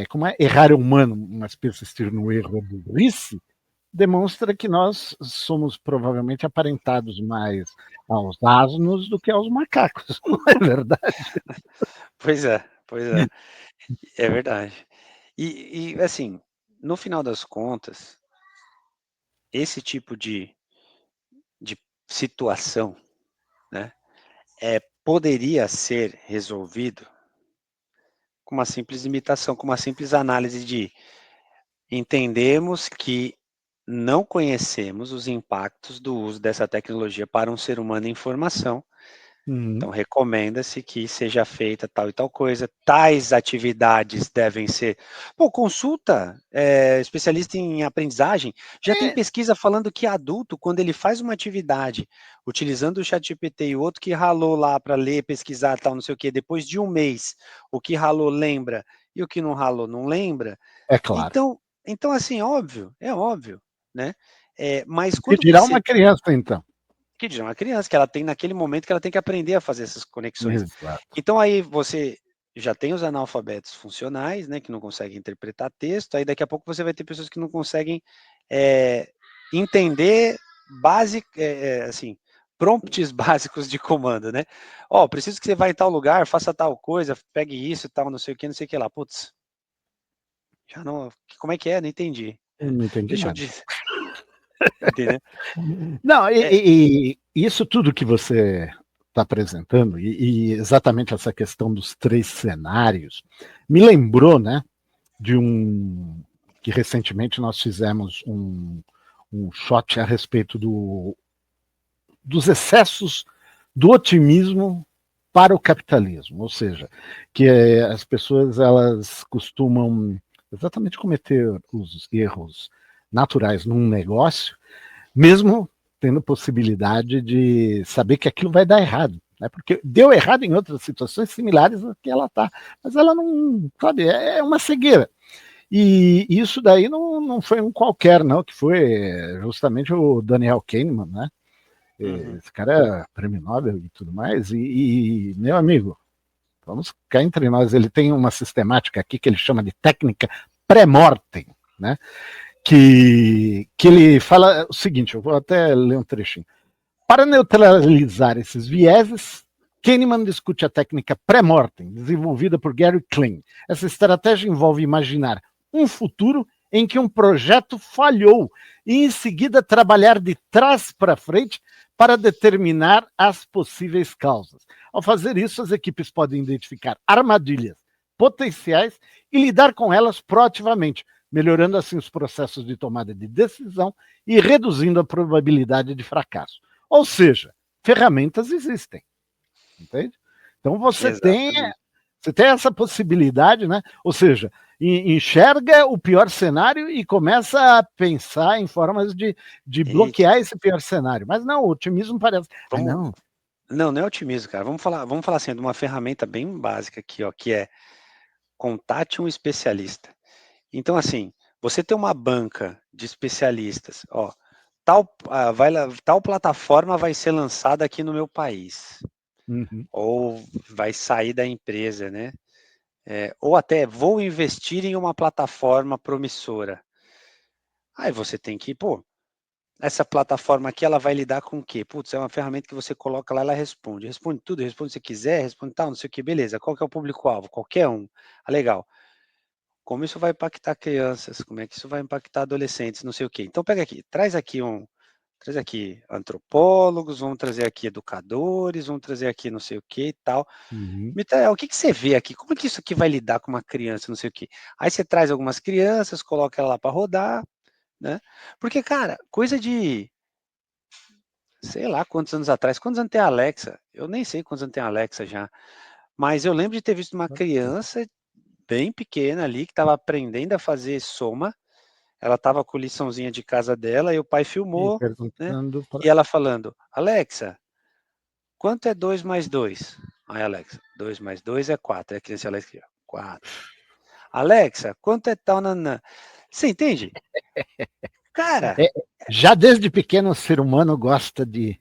como é errar é humano, mas persistir no erro é burrice, demonstra que nós somos provavelmente aparentados mais aos asnos do que aos macacos, não é verdade? Pois é, é verdade. E assim, no final das contas, esse tipo de situação, né, poderia ser resolvido com uma simples imitação, com uma simples análise de entendemos que não conhecemos os impactos do uso dessa tecnologia para um ser humano em formação. Então, recomenda-se que seja feita tal e tal coisa, tais atividades devem ser... Pô, consulta especialista em aprendizagem, já tem pesquisa falando que adulto, quando ele faz uma atividade, utilizando o ChatGPT e o outro que ralou lá para ler, pesquisar, tal, não sei o quê, depois de um mês, o que ralou lembra e o que não ralou não lembra. É claro. Então assim, é óbvio, né? Mas Que quando dirá você... uma criança, então. Que dirá uma criança, que ela tem naquele momento que ela tem que aprender a fazer essas conexões. Exato. Então aí você já tem os analfabetos funcionais, né, que não conseguem interpretar texto, aí daqui a pouco você vai ter pessoas que não conseguem entender assim, prompts básicos de comando, né? Ó, preciso que você vá em tal lugar, faça tal coisa, pegue isso, tal, não sei o que lá. Putz, já não, como é que é? Não entendi. Eu não entendi Deixa eu nada. dizer. Entendeu? Não, e isso tudo que você está apresentando, e exatamente essa questão dos 3 cenários, me lembrou, né, de que recentemente nós fizemos um shot a respeito dos excessos do otimismo para o capitalismo, ou seja, que as pessoas elas costumam exatamente cometer os erros naturais num negócio, mesmo tendo possibilidade de saber que aquilo vai dar errado, né? Porque deu errado em outras situações similares a que ela está, mas ela não, sabe, é uma cegueira. E isso daí não foi um qualquer, não, que foi justamente o Daniel Kahneman, né? Esse cara é prêmio Nobel e tudo mais, e meu amigo, vamos cá entre nós, ele tem uma sistemática aqui que ele chama de técnica pré-mortem, né? Que ele fala o seguinte, eu vou até ler um trechinho. Para neutralizar esses vieses, Kahneman discute a técnica pré-mortem, desenvolvida por Gary Klein. Essa estratégia envolve imaginar um futuro em que um projeto falhou e, em seguida, trabalhar de trás para frente para determinar as possíveis causas. Ao fazer isso, as equipes podem identificar armadilhas potenciais e lidar com elas proativamente, melhorando assim os processos de tomada de decisão e reduzindo a probabilidade de fracasso. Ou seja, ferramentas existem, entende? Então você tem essa possibilidade, né? Ou seja, enxerga o pior cenário e começa a pensar em formas de bloquear esse pior cenário. Mas não, o otimismo parece... Não é otimismo, cara. Vamos falar assim, de uma ferramenta bem básica aqui, ó, que é contate um especialista. Então, assim, você tem uma banca de especialistas, ó, tal plataforma vai ser lançada aqui no meu país, ou vai sair da empresa, né? Ou até vou investir em uma plataforma promissora. Aí você tem que, essa plataforma aqui, ela vai lidar com o quê? Putz, é uma ferramenta que você coloca lá, ela responde tudo, responde se quiser, responde tal, não sei o que, beleza. Qual que é o público-alvo? Qualquer um. Ah, legal. Como isso vai impactar crianças? Como é que isso vai impactar adolescentes? Não sei o quê. Então pega aqui, traz aqui antropólogos, vamos trazer aqui educadores, vamos trazer aqui não sei o que e tal. O que você vê aqui? Como é que isso aqui vai lidar com uma criança, não sei o quê? Aí você traz algumas crianças, coloca ela lá para rodar, né? Porque, cara, coisa de, sei lá quantos anos atrás, quantos anos tem a Alexa? Eu nem sei quantos anos tem a Alexa já, mas eu lembro de ter visto uma criança bem pequena ali, que estava aprendendo a fazer soma, ela estava com liçãozinha de casa dela, e o pai filmou, né? E ela falando, Alexa, quanto é 2 mais 2? Aí, Alexa, 2 mais 2 é 4. Aí a criança ela escreveu, 4. Alexa, quanto é tal, nanã? Você entende? Cara... já desde pequeno o ser humano gosta de...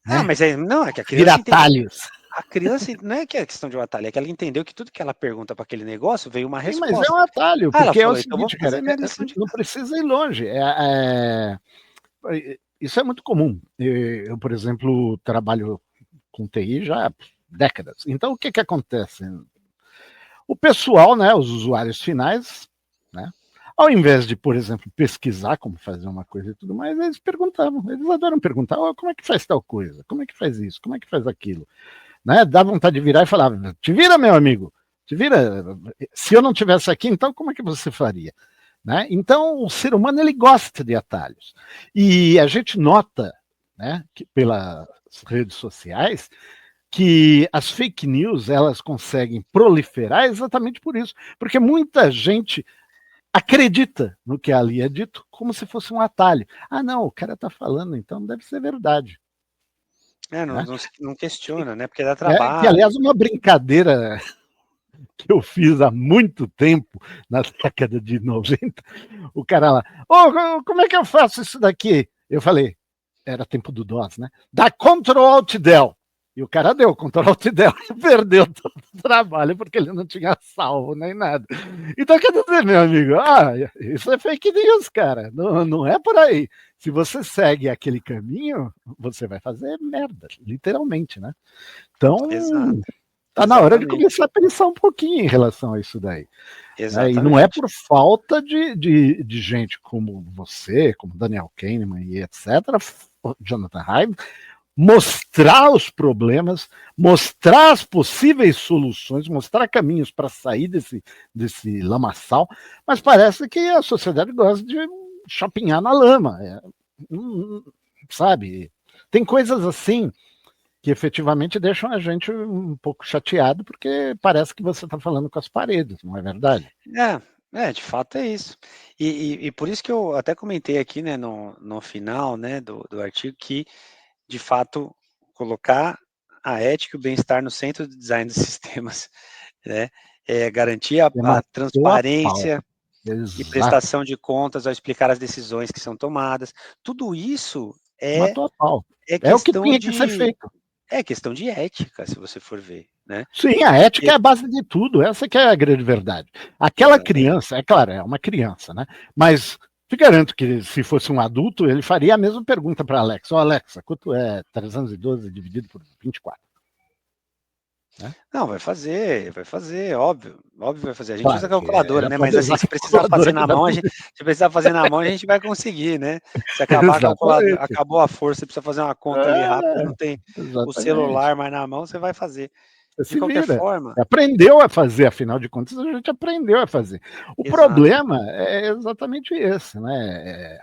né? Mas não, é que a criança vira atalhos. A criança, não é que é questão de um atalho, é que ela entendeu que tudo que ela pergunta para aquele negócio veio uma resposta. Mas é um atalho, porque ela falou, é o seguinte, então cara, não precisa ir longe. Isso é muito comum. Eu, por exemplo, trabalho com TI já há décadas. Então, o que acontece? O pessoal, né, os usuários finais, né, ao invés de, por exemplo, pesquisar como fazer uma coisa e tudo mais, eles perguntavam, eles adoram perguntar, como é que faz tal coisa? Como é que faz isso? Como é que faz aquilo? Né? Dá vontade de virar e falar, te vira, meu amigo, te vira. Se eu não tivesse aqui, então como é que você faria? né? Então, o ser humano ele gosta de atalhos. E a gente nota, né, que pelas redes sociais, que as fake news elas conseguem proliferar exatamente por isso, porque muita gente acredita no que ali é dito como se fosse um atalho. Ah, não, o cara está falando, então deve ser verdade. Não, Né? não questiona, né? Porque dá Que, trabalho. aliás, uma brincadeira que eu fiz há muito tempo, na década de 90, o cara lá, como é que eu faço isso daqui? Eu falei, era tempo do DOS, né? Dá Ctrl Alt Del. E o cara deu Ctrl Alt Del e perdeu todo o trabalho, porque ele não tinha salvo nem nada. Então, quer dizer, meu amigo, isso é fake news, cara. Não é por aí. Se você segue aquele caminho, você vai fazer merda, literalmente, né? Então, Exato. tá na hora de começar a pensar um pouquinho em relação a isso daí. Exatamente. E não é por falta de gente como você, como Daniel Kahneman e etc., Jonathan Haidt, mostrar os problemas, mostrar as possíveis soluções, mostrar caminhos para sair desse lamaçal, mas parece que a sociedade gosta de chapinhar na lama, sabe? Tem coisas assim que efetivamente deixam a gente um pouco chateado, porque parece que você está falando com as paredes, não é verdade? De fato é isso. E por isso que eu até comentei aqui, né, no final, né, do artigo, que, de fato, colocar a ética e o bem-estar no centro do design dos sistemas, né, garantir a transparência e prestação de contas ao explicar as decisões que são tomadas. Tudo isso é o que tinha que ser feito. É questão de ética, se você for ver, né? Sim, a ética é a base de tudo, essa que é a grande verdade. Aquela criança, é claro, é uma criança, né? Mas te garanto que se fosse um adulto, ele faria a mesma pergunta para Alexa. Alexa, quanto é 312 dividido por 24? Né? Não, vai fazer, óbvio vai fazer. A gente usa calculadora, né? Mas assim, se precisar fazer na mão, a gente vai conseguir, né? Se acabar a calculadora, acabou a força, você precisa fazer uma conta ali rápida, não tem o celular mais na mão, você vai fazer. De qualquer forma. Aprendeu a fazer, afinal de contas, a gente aprendeu a fazer. O problema é exatamente esse, né?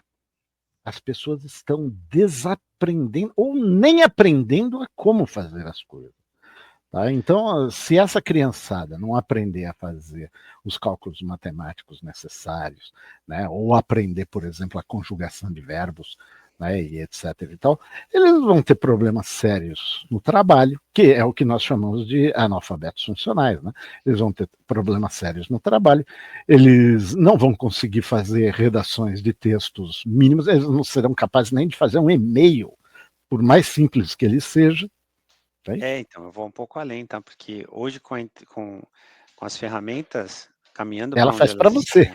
As pessoas estão desaprendendo ou nem aprendendo a como fazer as coisas. Tá? Então, se essa criançada não aprender a fazer os cálculos matemáticos necessários, né, ou aprender, por exemplo, a conjugação de verbos, né, e etc. e tal, eles vão ter problemas sérios no trabalho, que é o que nós chamamos de analfabetos funcionais. Né? Eles vão ter problemas sérios no trabalho, eles não vão conseguir fazer redações de textos mínimos, eles não serão capazes nem de fazer um e-mail, por mais simples que ele seja. Então, eu vou um pouco além, tá? Porque hoje com as ferramentas caminhando ela faz para você.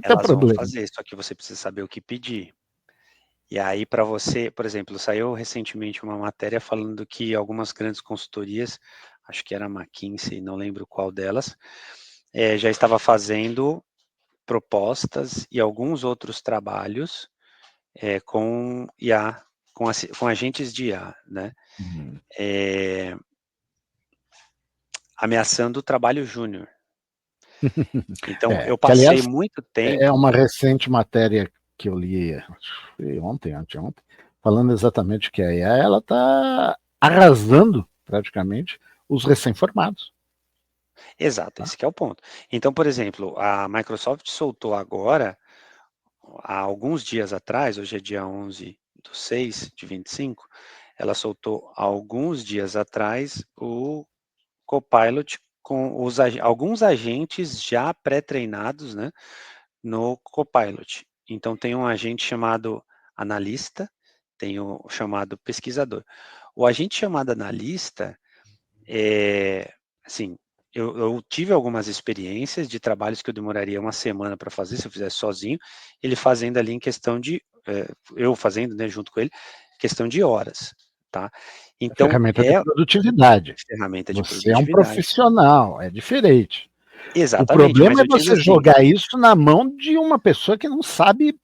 Elas vão fazer, só que você precisa saber o que pedir. E aí, para você, por exemplo, saiu recentemente uma matéria falando que algumas grandes consultorias, acho que era a McKinsey, não lembro qual delas, já estava fazendo propostas e alguns outros trabalhos com IA, com agentes de IA, né? Ameaçando o trabalho júnior. Então, eu passei aliás, muito tempo... É uma recente matéria que eu li anteontem, falando exatamente que a IA ela está arrasando praticamente os recém-formados. Exato, esse que é o ponto. Então, por exemplo, a Microsoft soltou agora, há alguns dias atrás, hoje é dia 11/6/25, ela soltou há alguns dias atrás o Copilot com alguns agentes já pré-treinados, né, no Copilot. Então, tem um agente chamado analista, tem o chamado pesquisador. O agente chamado analista, assim, eu tive algumas experiências de trabalhos que eu demoraria uma semana para fazer, se eu fizesse sozinho, ele fazendo ali em questão de, eu fazendo, né, junto com ele, questão de horas, tá? Então, ferramenta de produtividade. Você é um profissional, é diferente. Exatamente. O problema é você jogar isso na mão de uma pessoa que não sabe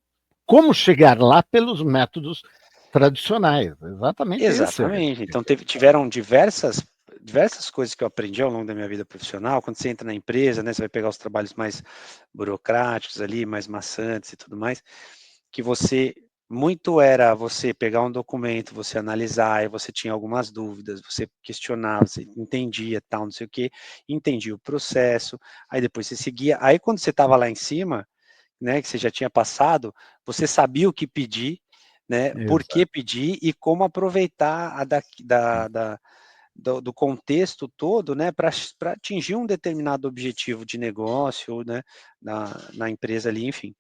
como chegar lá pelos métodos tradicionais. Exatamente. Exatamente. Então, tiveram diversas diversas coisas que eu aprendi ao longo da minha vida profissional. Quando você entra na empresa, né, você vai pegar os trabalhos mais burocráticos ali, mais maçantes e tudo mais, que muito era você pegar um documento, você analisar, e você tinha algumas dúvidas, você questionava, você entendia, tal, não sei o quê, entendia o processo, aí depois você seguia. Aí quando você estava lá em cima, né, que você já tinha passado, você sabia o que pedir, né, por que Exato. pedir e como aproveitar do contexto todo, né, para atingir um determinado objetivo de negócio, né, na empresa ali, enfim.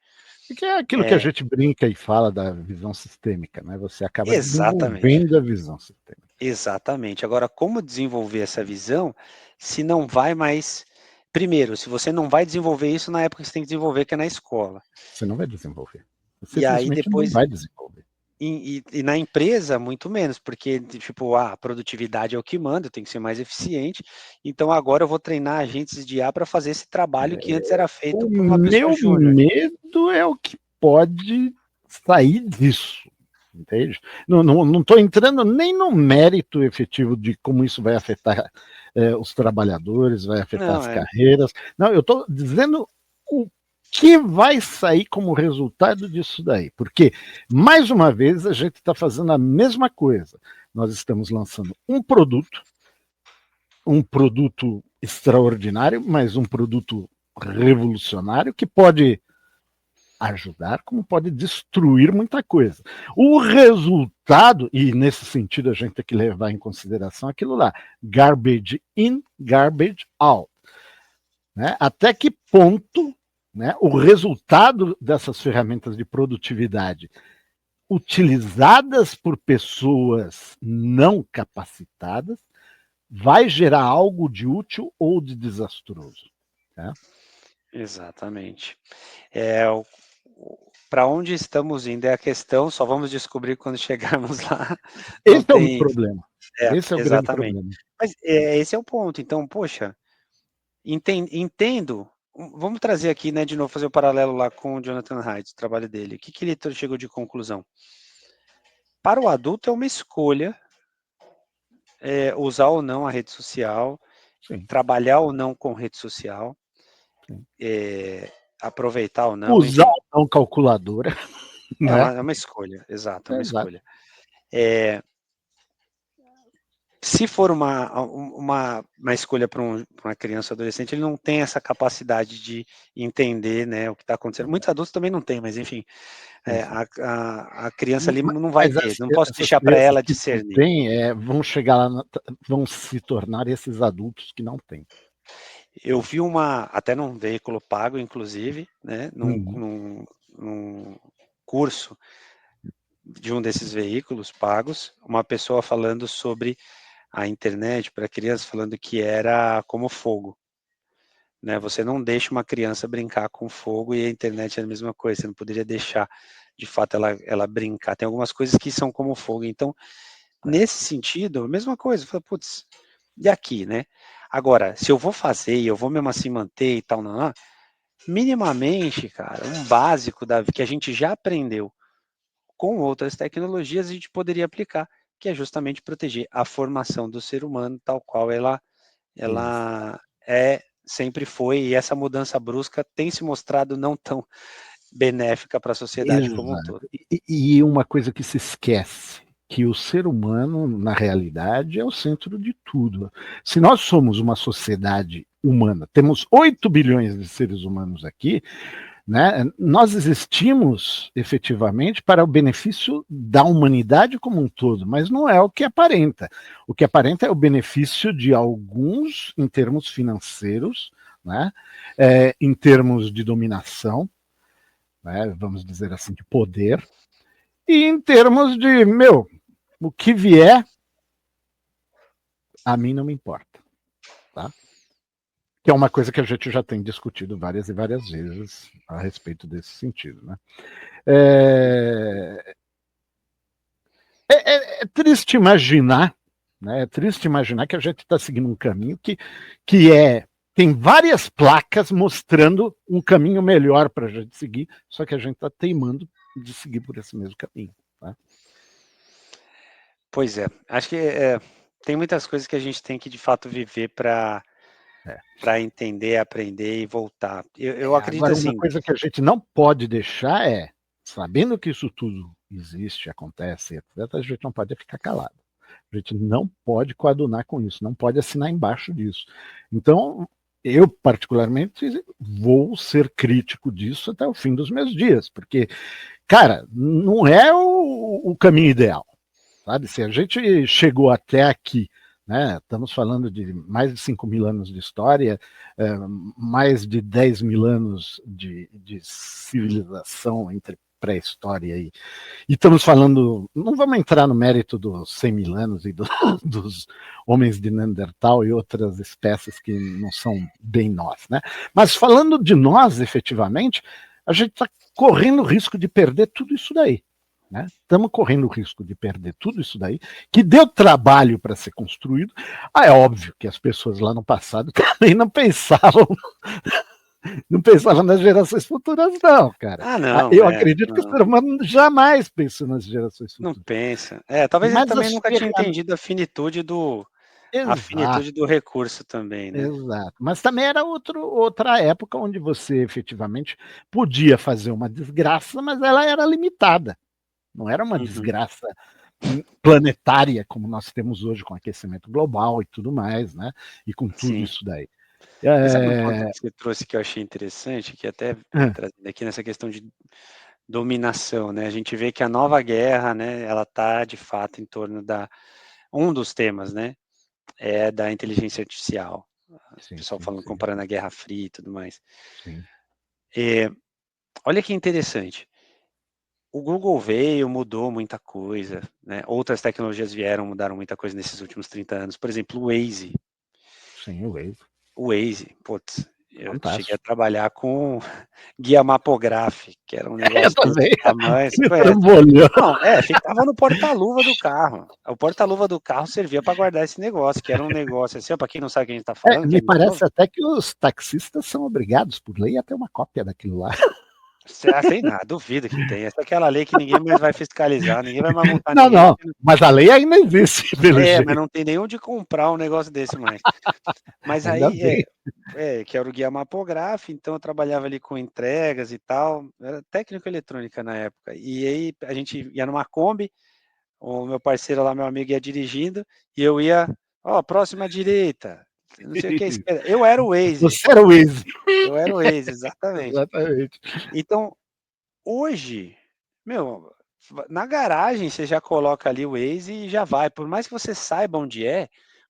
Porque é aquilo que a É, gente brinca e fala da visão sistêmica, né? Você acaba exatamente, desenvolvendo a visão sistêmica. exatamente. Agora, como desenvolver essa visão se não vai mais. Primeiro, se você não vai desenvolver isso na época que você tem que desenvolver, que é na escola. Você não vai desenvolver. Você E aí simplesmente não depois vai desenvolver. E na empresa, muito menos, porque, tipo, a produtividade é o que manda, eu tenho que ser mais eficiente, então agora eu vou treinar agentes de IA para fazer esse trabalho que antes era feito O por uma pessoa meu júnior. medo é o que pode sair disso, entende? Não estou entrando nem no mérito efetivo de como isso vai afetar os trabalhadores, vai afetar Não, as carreiras. Não, eu estou dizendo o que vai sair como resultado disso daí. Porque, mais uma vez, a gente está fazendo a mesma coisa. Nós estamos lançando um produto extraordinário, mas um produto revolucionário que pode ajudar, como pode destruir muita coisa. O resultado, e nesse sentido a gente tem que levar em consideração aquilo lá, garbage in, garbage out. Né? Até que ponto, né, o resultado dessas ferramentas de produtividade utilizadas por pessoas não capacitadas vai gerar algo de útil ou de desastroso. Né? exatamente. Para onde estamos indo é a questão, só vamos descobrir quando chegarmos lá. Não Esse é o tem. problema. Esse é o grande Exatamente. problema. Mas esse é o ponto. Então, poxa, entendo. Vamos trazer aqui, né, de novo, fazer o paralelo lá com o Jonathan Haidt, o trabalho dele. O que ele chegou de conclusão? Para o adulto é uma escolha usar ou não a rede social, Sim, trabalhar ou não com rede social, sim. aproveitar ou não, Usar enfim. ou não calculadora, É né? uma, é uma escolha, exato, é uma Exato. escolha. Se for uma escolha para uma criança ou adolescente, ele não tem essa capacidade de entender, né, o que está acontecendo. Muitos adultos também não têm, mas enfim, a criança ali não vai Mas ter, não posso essas deixar para crianças ela que não discernir. têm vão chegar lá, vão se tornar esses adultos que não têm. Eu vi até num veículo pago, inclusive, né, num curso de um desses veículos pagos, uma pessoa falando sobre a internet para crianças, falando que era como fogo. Né? Você não deixa uma criança brincar com fogo e a internet é a mesma coisa, você não poderia deixar, de fato, ela brincar. Tem algumas coisas que são como fogo. Então, nesse sentido, a mesma coisa, fala, putz, e aqui, né? Agora, se eu vou fazer e eu vou mesmo assim manter e tal, não, minimamente, cara, um básico que a gente já aprendeu com outras tecnologias, a gente poderia aplicar, que é justamente proteger a formação do ser humano tal qual Isso. ela sempre foi, e essa mudança brusca tem se mostrado não tão benéfica para a sociedade como um todo. Exato. E uma coisa que se esquece, que o ser humano, na realidade, é o centro de tudo. Se nós somos uma sociedade humana, temos 8 bilhões de seres humanos aqui, né? Nós existimos efetivamente para o benefício da humanidade como um todo, mas não é o que aparenta. O que aparenta é o benefício de alguns em termos financeiros, né? Em termos de dominação, né? Vamos dizer assim, de poder, e em termos de, o que vier, a mim não me importa. Tá? Que é uma coisa que a gente já tem discutido várias e várias vezes a respeito desse sentido. Né? É, é triste imaginar, né? É triste imaginar que a gente está seguindo um caminho que tem várias placas mostrando um caminho melhor para a gente seguir, só que a gente está teimando de seguir por esse mesmo caminho. Tá? Pois é, acho que tem muitas coisas que a gente tem que, de fato, viver para entender, aprender e voltar. Eu acredito Agora, uma assim... coisa que a gente não pode deixar é, sabendo que isso tudo existe, acontece, etc., a gente não pode ficar calado. A gente não pode coadunar com isso, não pode assinar embaixo disso. Então, eu, particularmente, vou ser crítico disso até o fim dos meus dias, porque, cara, não é o caminho ideal, sabe? Se a gente chegou até aqui, né, estamos falando de mais de 5.000 anos de história, mais de 10.000 anos de civilização entre pré-história e estamos falando, não vamos entrar no mérito dos 100.000 anos e dos homens de Neandertal e outras espécies que não são bem nós, né? Mas falando de nós, efetivamente, a gente está correndo o risco de perder tudo isso daí. Estamos correndo o risco de perder tudo isso daí, que deu trabalho para ser construído. É óbvio que as pessoas lá no passado também não pensavam nas gerações futuras, não, cara. não, eu acredito que o ser humano jamais pensou nas gerações futuras. Não pensa. Talvez ele também nunca tinha entendido a finitude do recurso também, né? Exato. Mas também era outra época onde você efetivamente podia fazer uma desgraça, mas ela era limitada. Não era uma desgraça planetária como nós temos hoje com aquecimento global e tudo mais, né? E com tudo isso daí. Sabe um ponto que você trouxe que eu achei interessante, que até trazendo aqui nessa questão de dominação, né? A gente vê que a nova guerra, né? Ela está de fato em torno um dos temas, né? É da inteligência artificial. O pessoal falando, comparando a Guerra Fria e tudo mais. Olha que interessante. O Google veio, mudou muita coisa, né? Outras tecnologias vieram, mudaram muita coisa nesses últimos 30 anos. Por exemplo, o Waze. Sim, o Waze. O Waze, putz, eu cheguei a trabalhar com guia Mapograph, que era um negócio desse tamanho. Não, ficava no porta-luva do carro. O porta-luva do carro servia para guardar esse negócio, que era um negócio assim, para quem não sabe o que a gente está falando. Me parece até que os taxistas são obrigados, por lei, a ter uma cópia daquilo lá. Tem nada, duvido que tem. Essa é aquela lei que ninguém mais vai fiscalizar, ninguém vai mais multar ninguém. Não, mas a lei ainda existe. Mas não tem nem onde comprar um negócio desse mais. Mas aí, que era o guia Mapograph, então eu trabalhava ali com entregas e tal, era técnico eletrônica na época. E aí a gente ia numa Kombi, o meu parceiro lá, meu amigo, ia dirigindo, e eu ia, próxima à direita, não sei o que, esquerda. Eu era o Waze. Você era o Waze. Eu era o Waze, exatamente. Exatamente. Então, hoje, na garagem você já coloca ali o Waze e já vai. Por mais que você saiba onde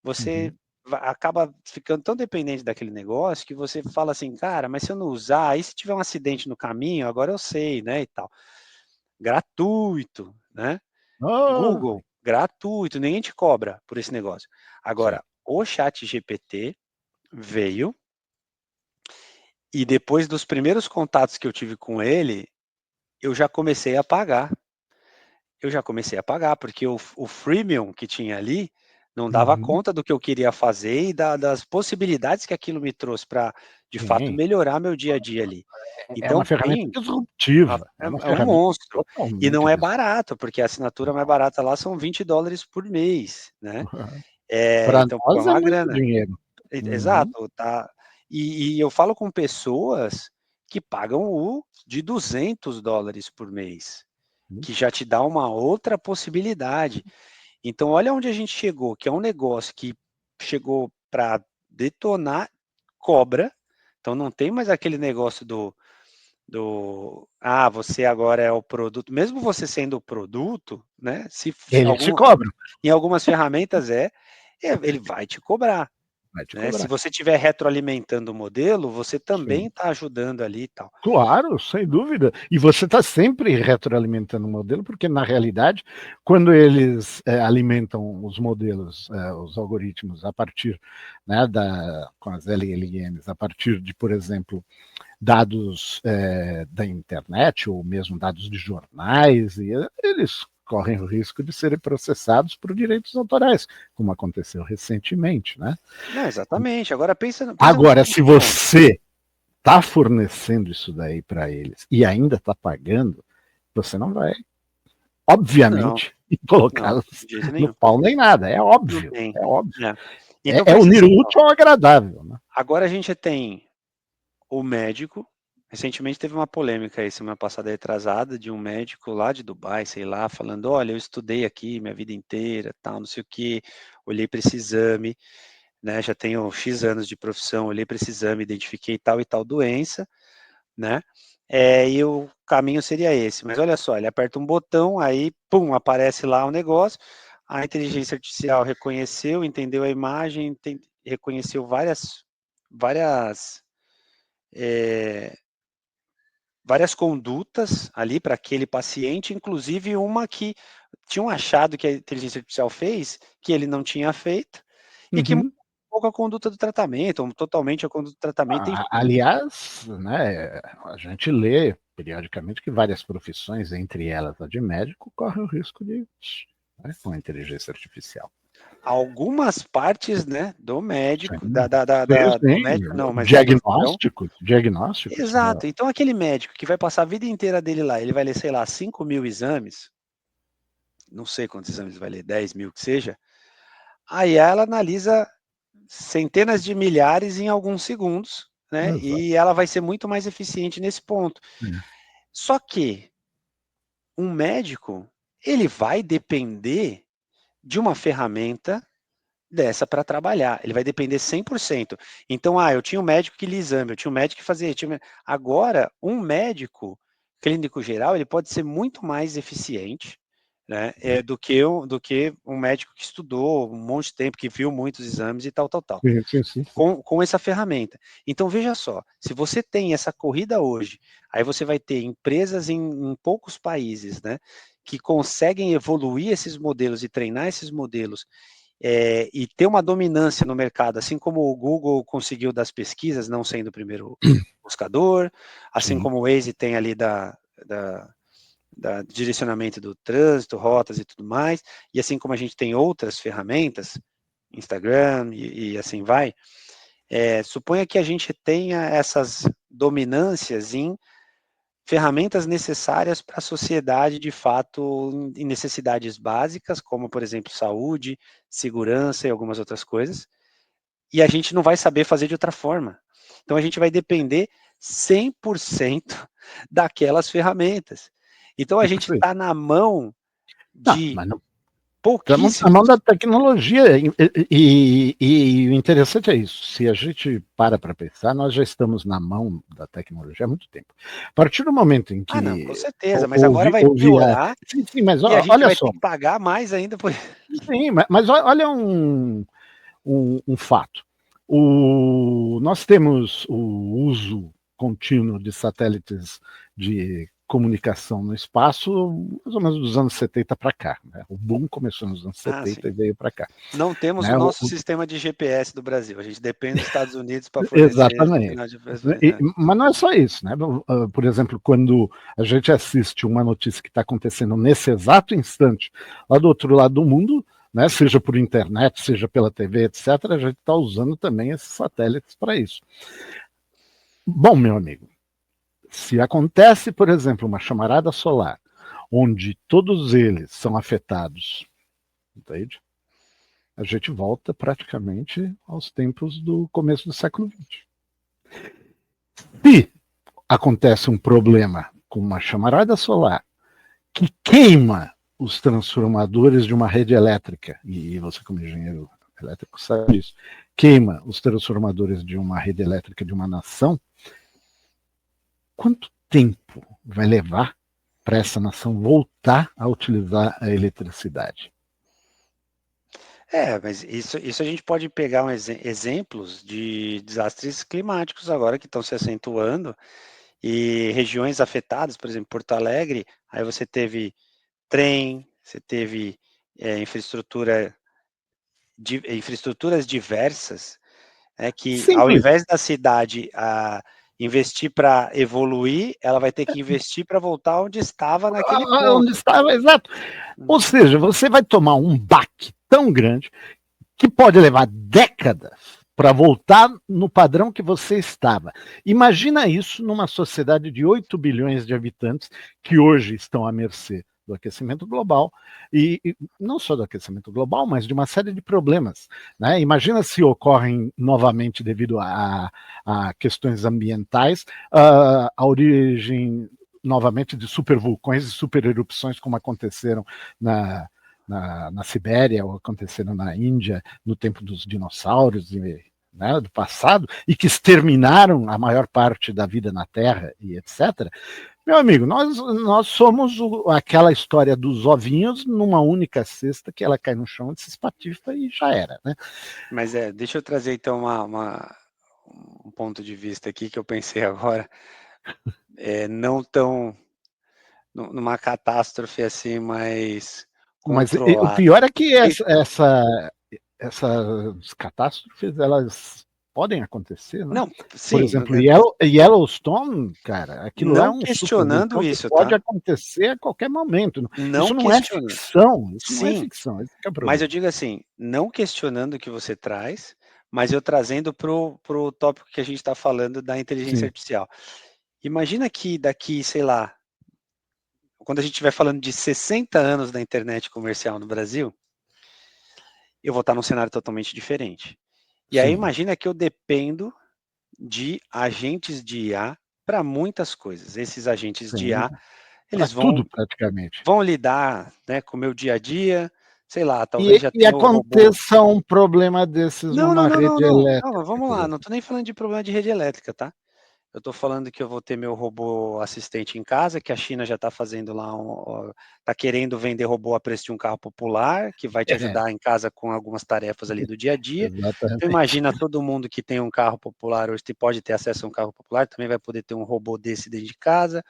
você acaba ficando tão dependente daquele negócio que você fala assim, cara, mas se eu não usar, aí se tiver um acidente no caminho, agora eu sei, né, e tal. Gratuito, né? Google, gratuito, ninguém te cobra por esse negócio. Agora, o ChatGPT veio e depois dos primeiros contatos que eu tive com ele, eu já comecei a pagar. Porque o freemium que tinha ali não dava conta do que eu queria fazer e das possibilidades que aquilo me trouxe para, de fato, melhorar meu dia a dia ali. Então, é uma ferramenta disruptiva. É um monstro. E não é barato, porque a assinatura mais barata lá são $20 por mês, né? Então, nós é uma grana. Dinheiro. Exato. Tá. E eu falo com pessoas que pagam de $200 por mês, que já te dá uma outra possibilidade. Então, olha onde a gente chegou, que é um negócio que chegou para detonar, cobra. Então, não tem mais aquele negócio você agora é o produto. Mesmo você sendo o produto, né? Te cobra. Em algumas ferramentas ele vai te cobrar. Né? Se você estiver retroalimentando o modelo, você também está ajudando ali e tal. Claro, sem dúvida. E você está sempre retroalimentando o modelo, porque na realidade, quando eles alimentam os modelos, os algoritmos, a partir, né, com as LLMs, a partir de, por exemplo, dados da internet, ou mesmo dados de jornais, e eles correm o risco de serem processados por direitos autorais, como aconteceu recentemente, né? Exatamente. Agora pensa Agora, se você está fornecendo isso daí para eles e ainda está pagando, você não vai. Obviamente, colocá-los no pau nem nada, é óbvio. É óbvio. Então, é unir o útil ao agradável. Né? Agora a gente tem o médico. Recentemente teve uma polêmica aí, semana passada retrasada, de um médico lá de Dubai, sei lá, falando, olha, eu estudei aqui minha vida inteira, tal, não sei o quê, olhei para esse exame, né, já tenho X anos de profissão, olhei para esse exame, identifiquei tal e tal doença, né, e o caminho seria esse. Mas olha só, ele aperta um botão, aí, pum, aparece lá o negócio, a inteligência artificial reconheceu, entendeu a imagem, reconheceu várias condutas ali para aquele paciente, inclusive uma que tinham achado que a inteligência artificial fez, que ele não tinha feito, e que mudou um pouco a conduta do tratamento, ou totalmente a conduta do tratamento. Aliás, né, a gente lê periodicamente que várias profissões, entre elas a de médico, correm o risco de com a inteligência artificial. Algumas partes, né, do médico, Sim. do médico não, mas diagnósticos. Exato. Então aquele médico que vai passar a vida inteira dele lá, ele vai ler, sei lá, 5.000 exames, não sei quantos exames vai ler, 10.000 que seja, aí ela analisa centenas de milhares em alguns segundos, né? Exato. E ela vai ser muito mais eficiente nesse ponto. Só que um médico, ele vai depender de uma ferramenta dessa para trabalhar. Ele vai depender 100%. Então, eu tinha um médico que lia exame, eu tinha um médico que fazia... Agora, um médico clínico geral, ele pode ser muito mais eficiente, né, do que um médico que estudou um monte de tempo, que viu muitos exames e tal. Sim. Com essa ferramenta. Então, veja só, se você tem essa corrida hoje, aí você vai ter empresas em poucos países, né, que conseguem evoluir esses modelos e treinar esses modelos, e ter uma dominância no mercado, assim como o Google conseguiu das pesquisas, não sendo o primeiro buscador, assim como o Waze tem ali da direcionamento do trânsito, rotas e tudo mais, e assim como a gente tem outras ferramentas, Instagram e assim vai, suponha que a gente tenha essas dominâncias em ferramentas necessárias para a sociedade, de fato, em necessidades básicas, como, por exemplo, saúde, segurança e algumas outras coisas, e a gente não vai saber fazer de outra forma. Então, a gente vai depender 100% daquelas ferramentas. Então, a gente está na mão de pouquíssimos... Estamos na mão da tecnologia, e o interessante é isso, se a gente para pensar, nós já estamos na mão da tecnologia há muito tempo. A partir do momento em que... não, com certeza, mas agora vai piorar, sim, mas e a gente olha vai só, ter que pagar mais ainda por... Sim, mas olha um fato. Nós temos o uso contínuo de satélites de comunicação no espaço, mais ou menos dos anos 70 para cá. Né? O boom começou nos anos 70 e veio para cá. Não temos o nosso sistema de GPS do Brasil, a gente depende dos Estados Unidos para fornecer... Exatamente. Mas não é só isso. Né? Por exemplo, quando a gente assiste uma notícia que está acontecendo nesse exato instante, lá do outro lado do mundo, né, seja por internet, seja pela TV, etc., a gente está usando também esses satélites para isso. Bom, meu amigo, se acontece, por exemplo, uma chamarada solar, onde todos eles são afetados, entende? A gente volta praticamente aos tempos do começo do século XX. Se acontece um problema com uma chamarada solar que queima os transformadores de uma rede elétrica, e você como engenheiro elétrico sabe isso, queima os transformadores de uma rede elétrica de uma nação, quanto tempo vai levar para essa nação voltar a utilizar a eletricidade? Mas isso a gente pode pegar exemplos de desastres climáticos agora que estão se acentuando, e regiões afetadas, por exemplo, Porto Alegre, aí você teve trem, você teve infraestruturas diversas, que Simples. ao invés da cidade investir para evoluir, ela vai ter que investir para voltar onde estava naquele ponto. Onde estava, exato. Ou seja, você vai tomar um baque tão grande que pode levar décadas para voltar no padrão que você estava. Imagina isso numa sociedade de 8 bilhões de habitantes que hoje estão à mercê do aquecimento global, e não só do aquecimento global, mas de uma série de problemas, né? Imagina se ocorrem novamente, devido a questões ambientais, a origem novamente de supervulcões e supererupções, como aconteceram na Sibéria, ou aconteceram na Índia no tempo dos dinossauros, né, do passado, e que exterminaram a maior parte da vida na Terra e etc. Meu amigo, nós somos aquela história dos ovinhos numa única cesta, que ela cai no chão, se espatifa e já era, né? Mas deixa eu trazer então um ponto de vista aqui que eu pensei agora, não tão numa catástrofe assim, mais Mas o controlada. pior é que essas catástrofes, elas podem acontecer, né? Não, Por sim, exemplo, Yellowstone, cara, aquilo lá é não um questionando supervulcão que isso, pode tá? acontecer a qualquer momento. Não Isso não é questionando. ficção, isso não é Sim, ficção, esse que é o mas eu problema. digo assim, não questionando o que você traz, mas eu trazendo pro tópico que a gente está falando da inteligência Sim, artificial. Imagina que daqui, sei lá, quando a gente estiver falando de 60 anos da internet comercial no Brasil, eu vou estar num cenário totalmente diferente. E aí sim, imagina que eu dependo de agentes de IA para muitas coisas. Esses agentes de sim. IA, Para eles tudo praticamente. vão lidar, né, com o meu dia a dia, sei lá, talvez E, já e tenha o robô. aconteça um problema desses Não, não, numa não, não, rede não, elétrica, não, vamos por lá, não exemplo. estou nem falando de problema de rede elétrica, tá? Eu estou falando que eu vou ter meu robô assistente em casa, que a China já está fazendo lá, está querendo vender robô a preço de um carro popular, que vai te É, ajudar em casa com algumas tarefas ali do dia a dia. Então exatamente. imagina todo mundo que tem um carro popular hoje, pode ter acesso a um carro popular, também vai poder ter um robô desse dentro de casa.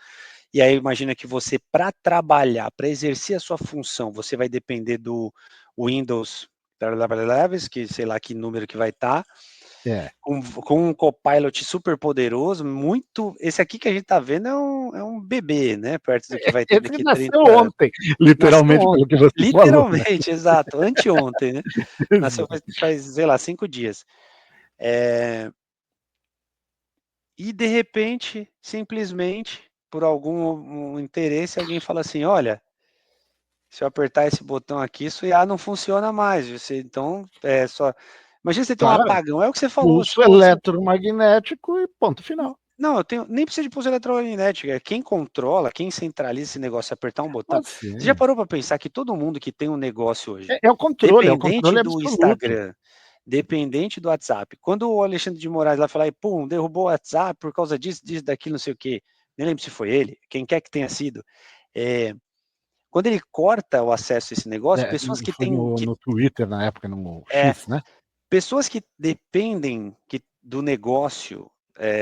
E aí imagina que você, para trabalhar, para exercer a sua função, você vai depender do Windows, que sei lá que número que vai estar, É. com um Copilot super poderoso, muito. Esse aqui que a gente está vendo é um bebê, né? Perto do que vai ter Esse daqui nasceu 30 anos. ontem, Nasceu literalmente, pelo ontem. que você falou, né? Literalmente, exato, anteontem, né? Nasceu faz, sei lá, 5 dias. E de repente, simplesmente, por algum interesse, alguém fala assim: olha, se eu apertar esse botão aqui, isso IA não funciona mais. Então, só. Imagina você ter um Tá, apagão, é o que você falou. pulso eletromagnético e ponto final. Não, nem precisa de pulso eletromagnético. Quem controla, quem centraliza esse negócio, é apertar um botão. Você já Assim, parou para pensar que todo mundo que tem um negócio hoje, é o dependente controle do absoluto. Instagram, dependente do WhatsApp, quando o Alexandre de Moraes lá falar, e pum, derrubou o WhatsApp por causa disso, daquilo, não sei o quê, nem lembro se foi ele, quem quer que tenha sido, quando ele corta o acesso a esse negócio, É, pessoas que foi têm, no Twitter, na época, no é, X, né? pessoas que dependem do negócio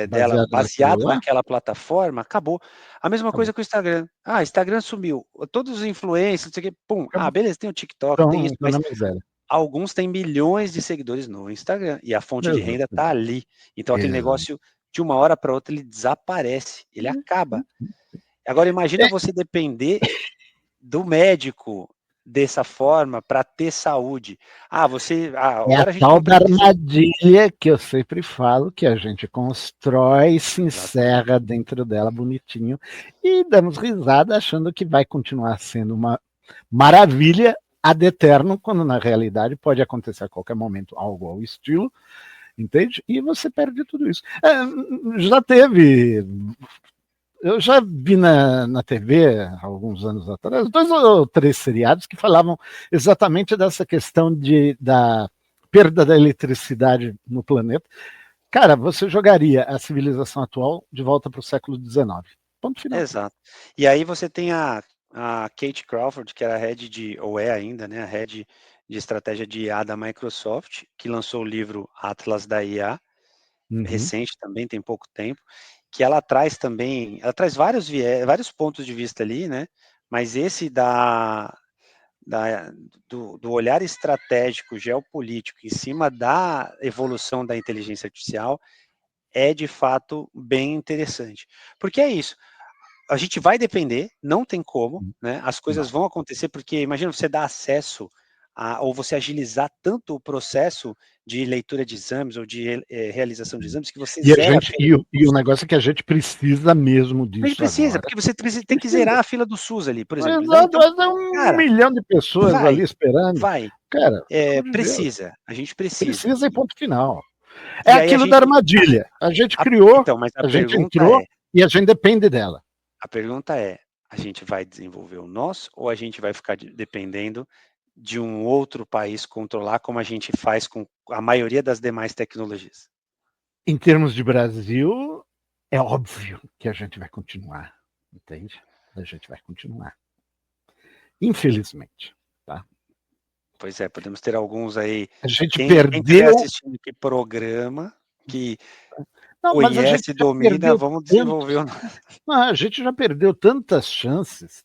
dela, Baseado naquilo baseado lá, naquela plataforma, acabou. A mesma coisa acabou. com o Instagram. Ah, Instagram sumiu. Todos os influencers, não sei o quê, pum. Ah, Acabou. beleza, tem o TikTok, tem isso, Então, mas na miséria. alguns têm milhões de seguidores no Instagram e a fonte de renda está Exatamente. ali. Então aquele Exato. negócio, de uma hora para outra, ele desaparece, ele acaba. Agora imagina você depender do médico dessa forma para ter saúde. É a Agora a gente tal não da precisa. armadilha que eu sempre falo, que a gente constrói, se Exatamente. encerra dentro dela bonitinho e damos risada achando que vai continuar sendo uma maravilha ad eterno, quando na realidade pode acontecer a qualquer momento algo ao estilo, entende? E você perde tudo isso. Já teve. Eu já vi na TV, há alguns anos atrás, 2 ou 3 seriados que falavam exatamente dessa questão da perda da eletricidade no planeta. Cara, você jogaria a civilização atual de volta para o século XIX. Ponto final. Exato. E aí você tem a Kate Crawford, que era a head ou é ainda, né, a head de estratégia de IA da Microsoft, que lançou o livro Atlas da IA, Uhum. recente também, tem pouco tempo, que ela traz vários pontos de vista ali, né, mas esse do olhar estratégico, geopolítico, em cima da evolução da inteligência artificial, é de fato bem interessante. Porque é isso, a gente vai depender, não tem como, né? As coisas Não. vão acontecer, porque imagina você dar acesso ou você agilizar tanto o processo de leitura de exames ou de realização de exames que você zera a fila. E o negócio é que a gente precisa mesmo disso. A gente precisa, agora. porque você tem que zerar a fila do SUS ali, por exemplo. Exato, Então, mas é 1 milhão de pessoas ali esperando. Vai. Cara, Precisa, a gente precisa. Precisa e ponto final. E É aí aquilo da armadilha. A gente criou, então, mas a gente entrou e a gente depende dela. A pergunta é, a gente vai desenvolver o nosso ou a gente vai ficar dependendo de um outro país controlar como a gente faz com a maioria das demais tecnologias? Em termos de Brasil, é óbvio que a gente vai continuar, entende? A gente vai continuar. Infelizmente, tá? Pois é, podemos ter alguns aí. A gente Quem perdeu. estiver assistindo que programa, que conhece, domina, vamos desenvolver o Não, a gente já perdeu tantas chances,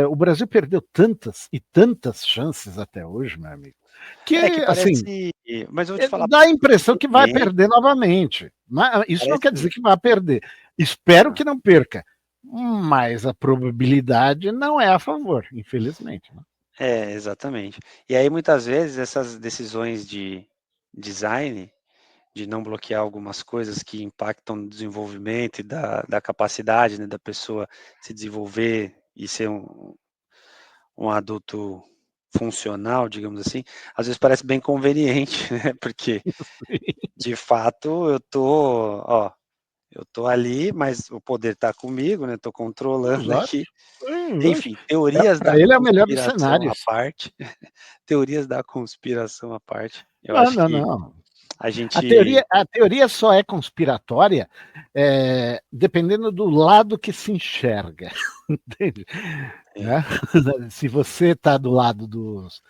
o Brasil perdeu tantas e tantas chances até hoje, meu amigo, que parece, assim, mas eu vou te falar, dá a impressão que vai perder novamente. Mas isso não quer dizer que vai perder. Espero que não perca, mas a probabilidade não é a favor, infelizmente. Né? Exatamente. E aí, muitas vezes, essas decisões de design, de não bloquear algumas coisas que impactam no desenvolvimento e da capacidade, né, da pessoa se desenvolver e ser um adulto funcional, digamos assim, às vezes parece bem conveniente, né? Porque, de fato, eu tô ali, mas o poder está comigo, né? Estou controlando aqui. Enfim, teorias da ele é o melhor dos conspiração à cenários. parte, teorias da conspiração à parte, eu Não, acho não, que não. a gente... A teoria só é conspiratória dependendo do lado que se enxerga. Entende? Se você está do lado dos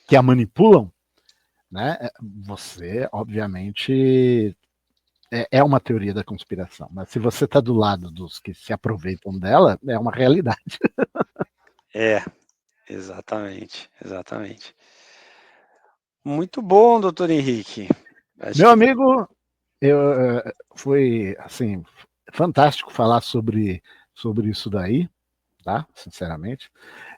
que a manipulam, né, você, obviamente, é uma teoria da conspiração. Mas se você está do lado dos que se aproveitam dela, é uma realidade. Exatamente, exatamente. Muito bom, doutor Henrique. Meu amigo, foi assim, fantástico falar sobre isso daí, tá? Sinceramente.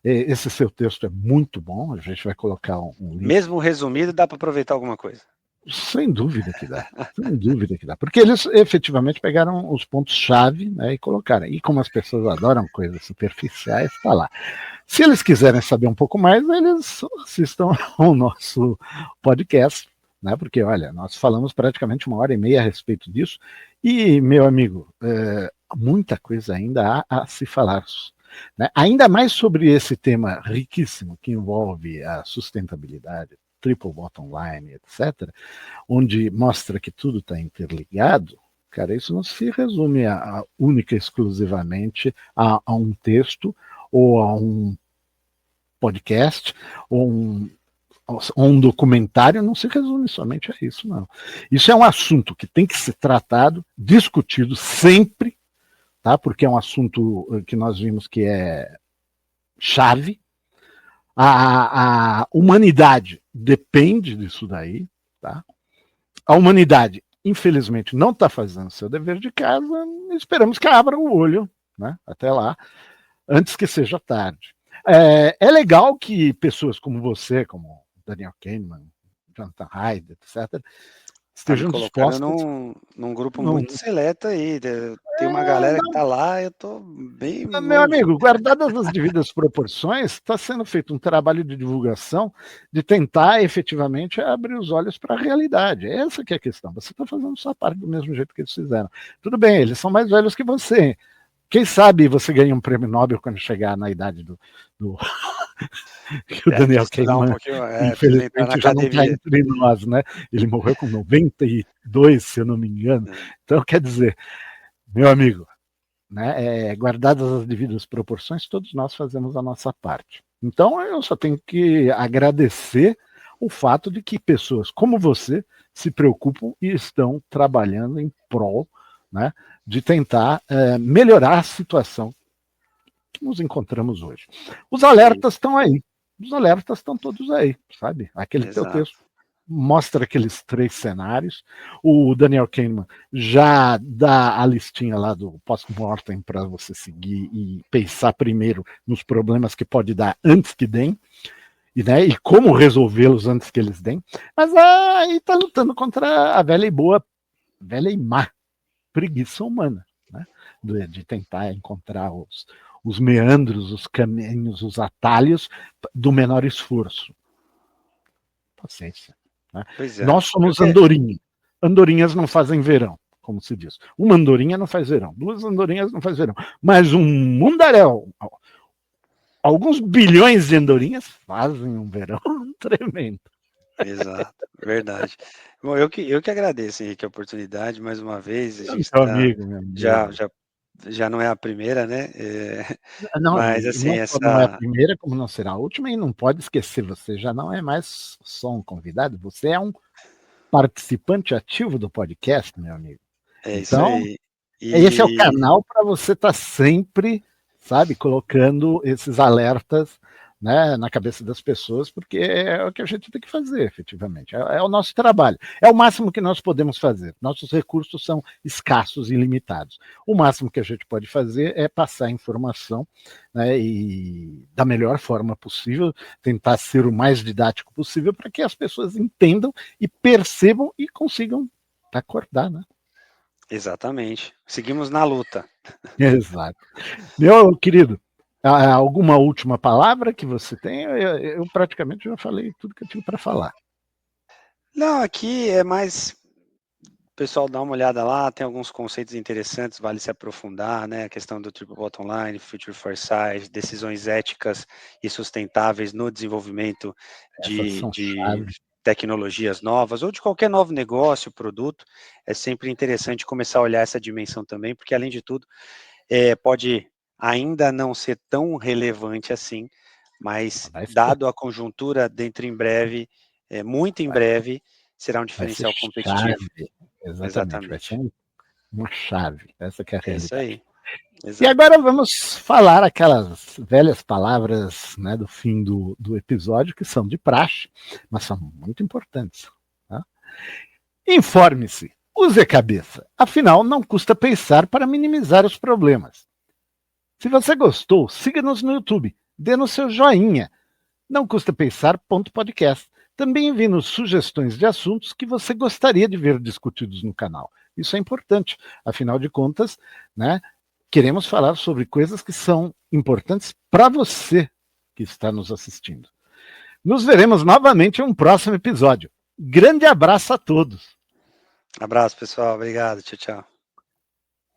Esse seu texto é muito bom, a gente vai colocar um link. Mesmo resumido, dá para aproveitar alguma coisa? Sem dúvida que dá, sem dúvida que dá. Porque eles efetivamente pegaram os pontos-chave, né, e colocaram. E como as pessoas adoram coisas superficiais, está lá. Se eles quiserem saber um pouco mais, eles assistam ao nosso podcast, né? Porque, olha, nós falamos praticamente 1h30 a respeito disso. E, meu amigo, muita coisa ainda há a se falar. Né? Ainda mais sobre esse tema riquíssimo que envolve a sustentabilidade, triple bottom line, etc., onde mostra que tudo está interligado. Cara, isso não se resume única e exclusivamente a um texto ou a um podcast ou um documentário, não se resume somente a isso, não. Isso é um assunto que tem que ser tratado, discutido sempre, tá? Porque é um assunto que nós vimos que é chave. A humanidade depende disso daí, tá? A humanidade, infelizmente, não está fazendo seu dever de casa, esperamos que abra o olho, né? Até lá, antes que seja tarde. É legal que pessoas como você, como Daniel Kahneman, Jonathan Haidt, etc., estejam dispostas... num grupo muito seleto aí, tem uma galera que está lá, eu estou bem... Meu amigo, guardadas as devidas proporções, está sendo feito um trabalho de divulgação de tentar efetivamente abrir os olhos para a realidade. Essa que é a questão. Você está fazendo sua parte do mesmo jeito que eles fizeram. Tudo bem, eles são mais velhos que você. Quem sabe você ganha um prêmio Nobel quando chegar na idade do que o Daniel Kahneman, infelizmente, já não está entre nós, né? Ele morreu com 92, se eu não me engano. Então, quer dizer, meu amigo, né, guardadas as devidas proporções, todos nós fazemos a nossa parte. Então, eu só tenho que agradecer o fato de que pessoas como você se preocupam e estão trabalhando em prol, né, de tentar melhorar a situação que nos encontramos hoje. Os alertas estão aí. Os alertas estão todos aí, sabe? Aquele teu texto mostra aqueles 3 cenários. O Daniel Kahneman já dá a listinha lá do post-mortem para você seguir e pensar primeiro nos problemas que pode dar antes que deem, e como resolvê-los antes que eles deem. Mas aí está lutando contra a velha e boa, velha e má preguiça humana, né? De tentar encontrar os meandros, os caminhos, os atalhos do menor esforço. Paciência. Né? Nós somos andorinha. Andorinhas não fazem verão, como se diz. Uma andorinha não faz verão, 2 andorinhas não faz verão, mas um mundaréu, alguns bilhões de andorinhas fazem um verão tremendo. Exato, verdade. Bom, eu que agradeço, Henrique, a oportunidade, mais uma vez. A gente amigo, já não é a primeira, né? Não, mas assim, não é a primeira, como não será a última, e não pode esquecer, você já não é mais só um convidado, você é um participante ativo do podcast, meu amigo. Isso aí. Esse é o canal para você estar sempre, sabe, colocando esses alertas, né, na cabeça das pessoas, porque é o que a gente tem que fazer, efetivamente. É o nosso trabalho. É o máximo que nós podemos fazer. Nossos recursos são escassos e limitados. O máximo que a gente pode fazer é passar informação, né, e da melhor forma possível, tentar ser o mais didático possível para que as pessoas entendam e percebam e consigam acordar, né? Exatamente. Seguimos na luta. Exato. Meu querido, alguma última palavra que você tem? Eu praticamente já falei tudo que eu tinha para falar. Não, aqui é mais... O pessoal dá uma olhada lá, tem alguns conceitos interessantes, vale se aprofundar, né? A questão do Triple Bottom Line, Future Foresight, decisões éticas e sustentáveis no desenvolvimento de tecnologias novas ou de qualquer novo negócio, produto. É sempre interessante começar a olhar essa dimensão também, porque além de tudo, pode ainda não ser tão relevante assim, mas dado a conjuntura, dentro em breve, muito em breve, será um diferencial competitivo. Exatamente, vai ser uma chave, essa que é a realidade. Isso aí. Exato. E agora vamos falar aquelas velhas palavras, né, do fim do episódio, que são de praxe, mas são muito importantes. Tá? Informe-se, use a cabeça, afinal não custa pensar para minimizar os problemas. Se você gostou, siga-nos no YouTube, dê-nos seu joinha. Não custa pensar, .podcast. Também envie-nos sugestões de assuntos que você gostaria de ver discutidos no canal. Isso é importante, afinal de contas, né, queremos falar sobre coisas que são importantes para você que está nos assistindo. Nos veremos novamente em um próximo episódio. Grande abraço a todos. Abraço, pessoal. Obrigado. Tchau, tchau.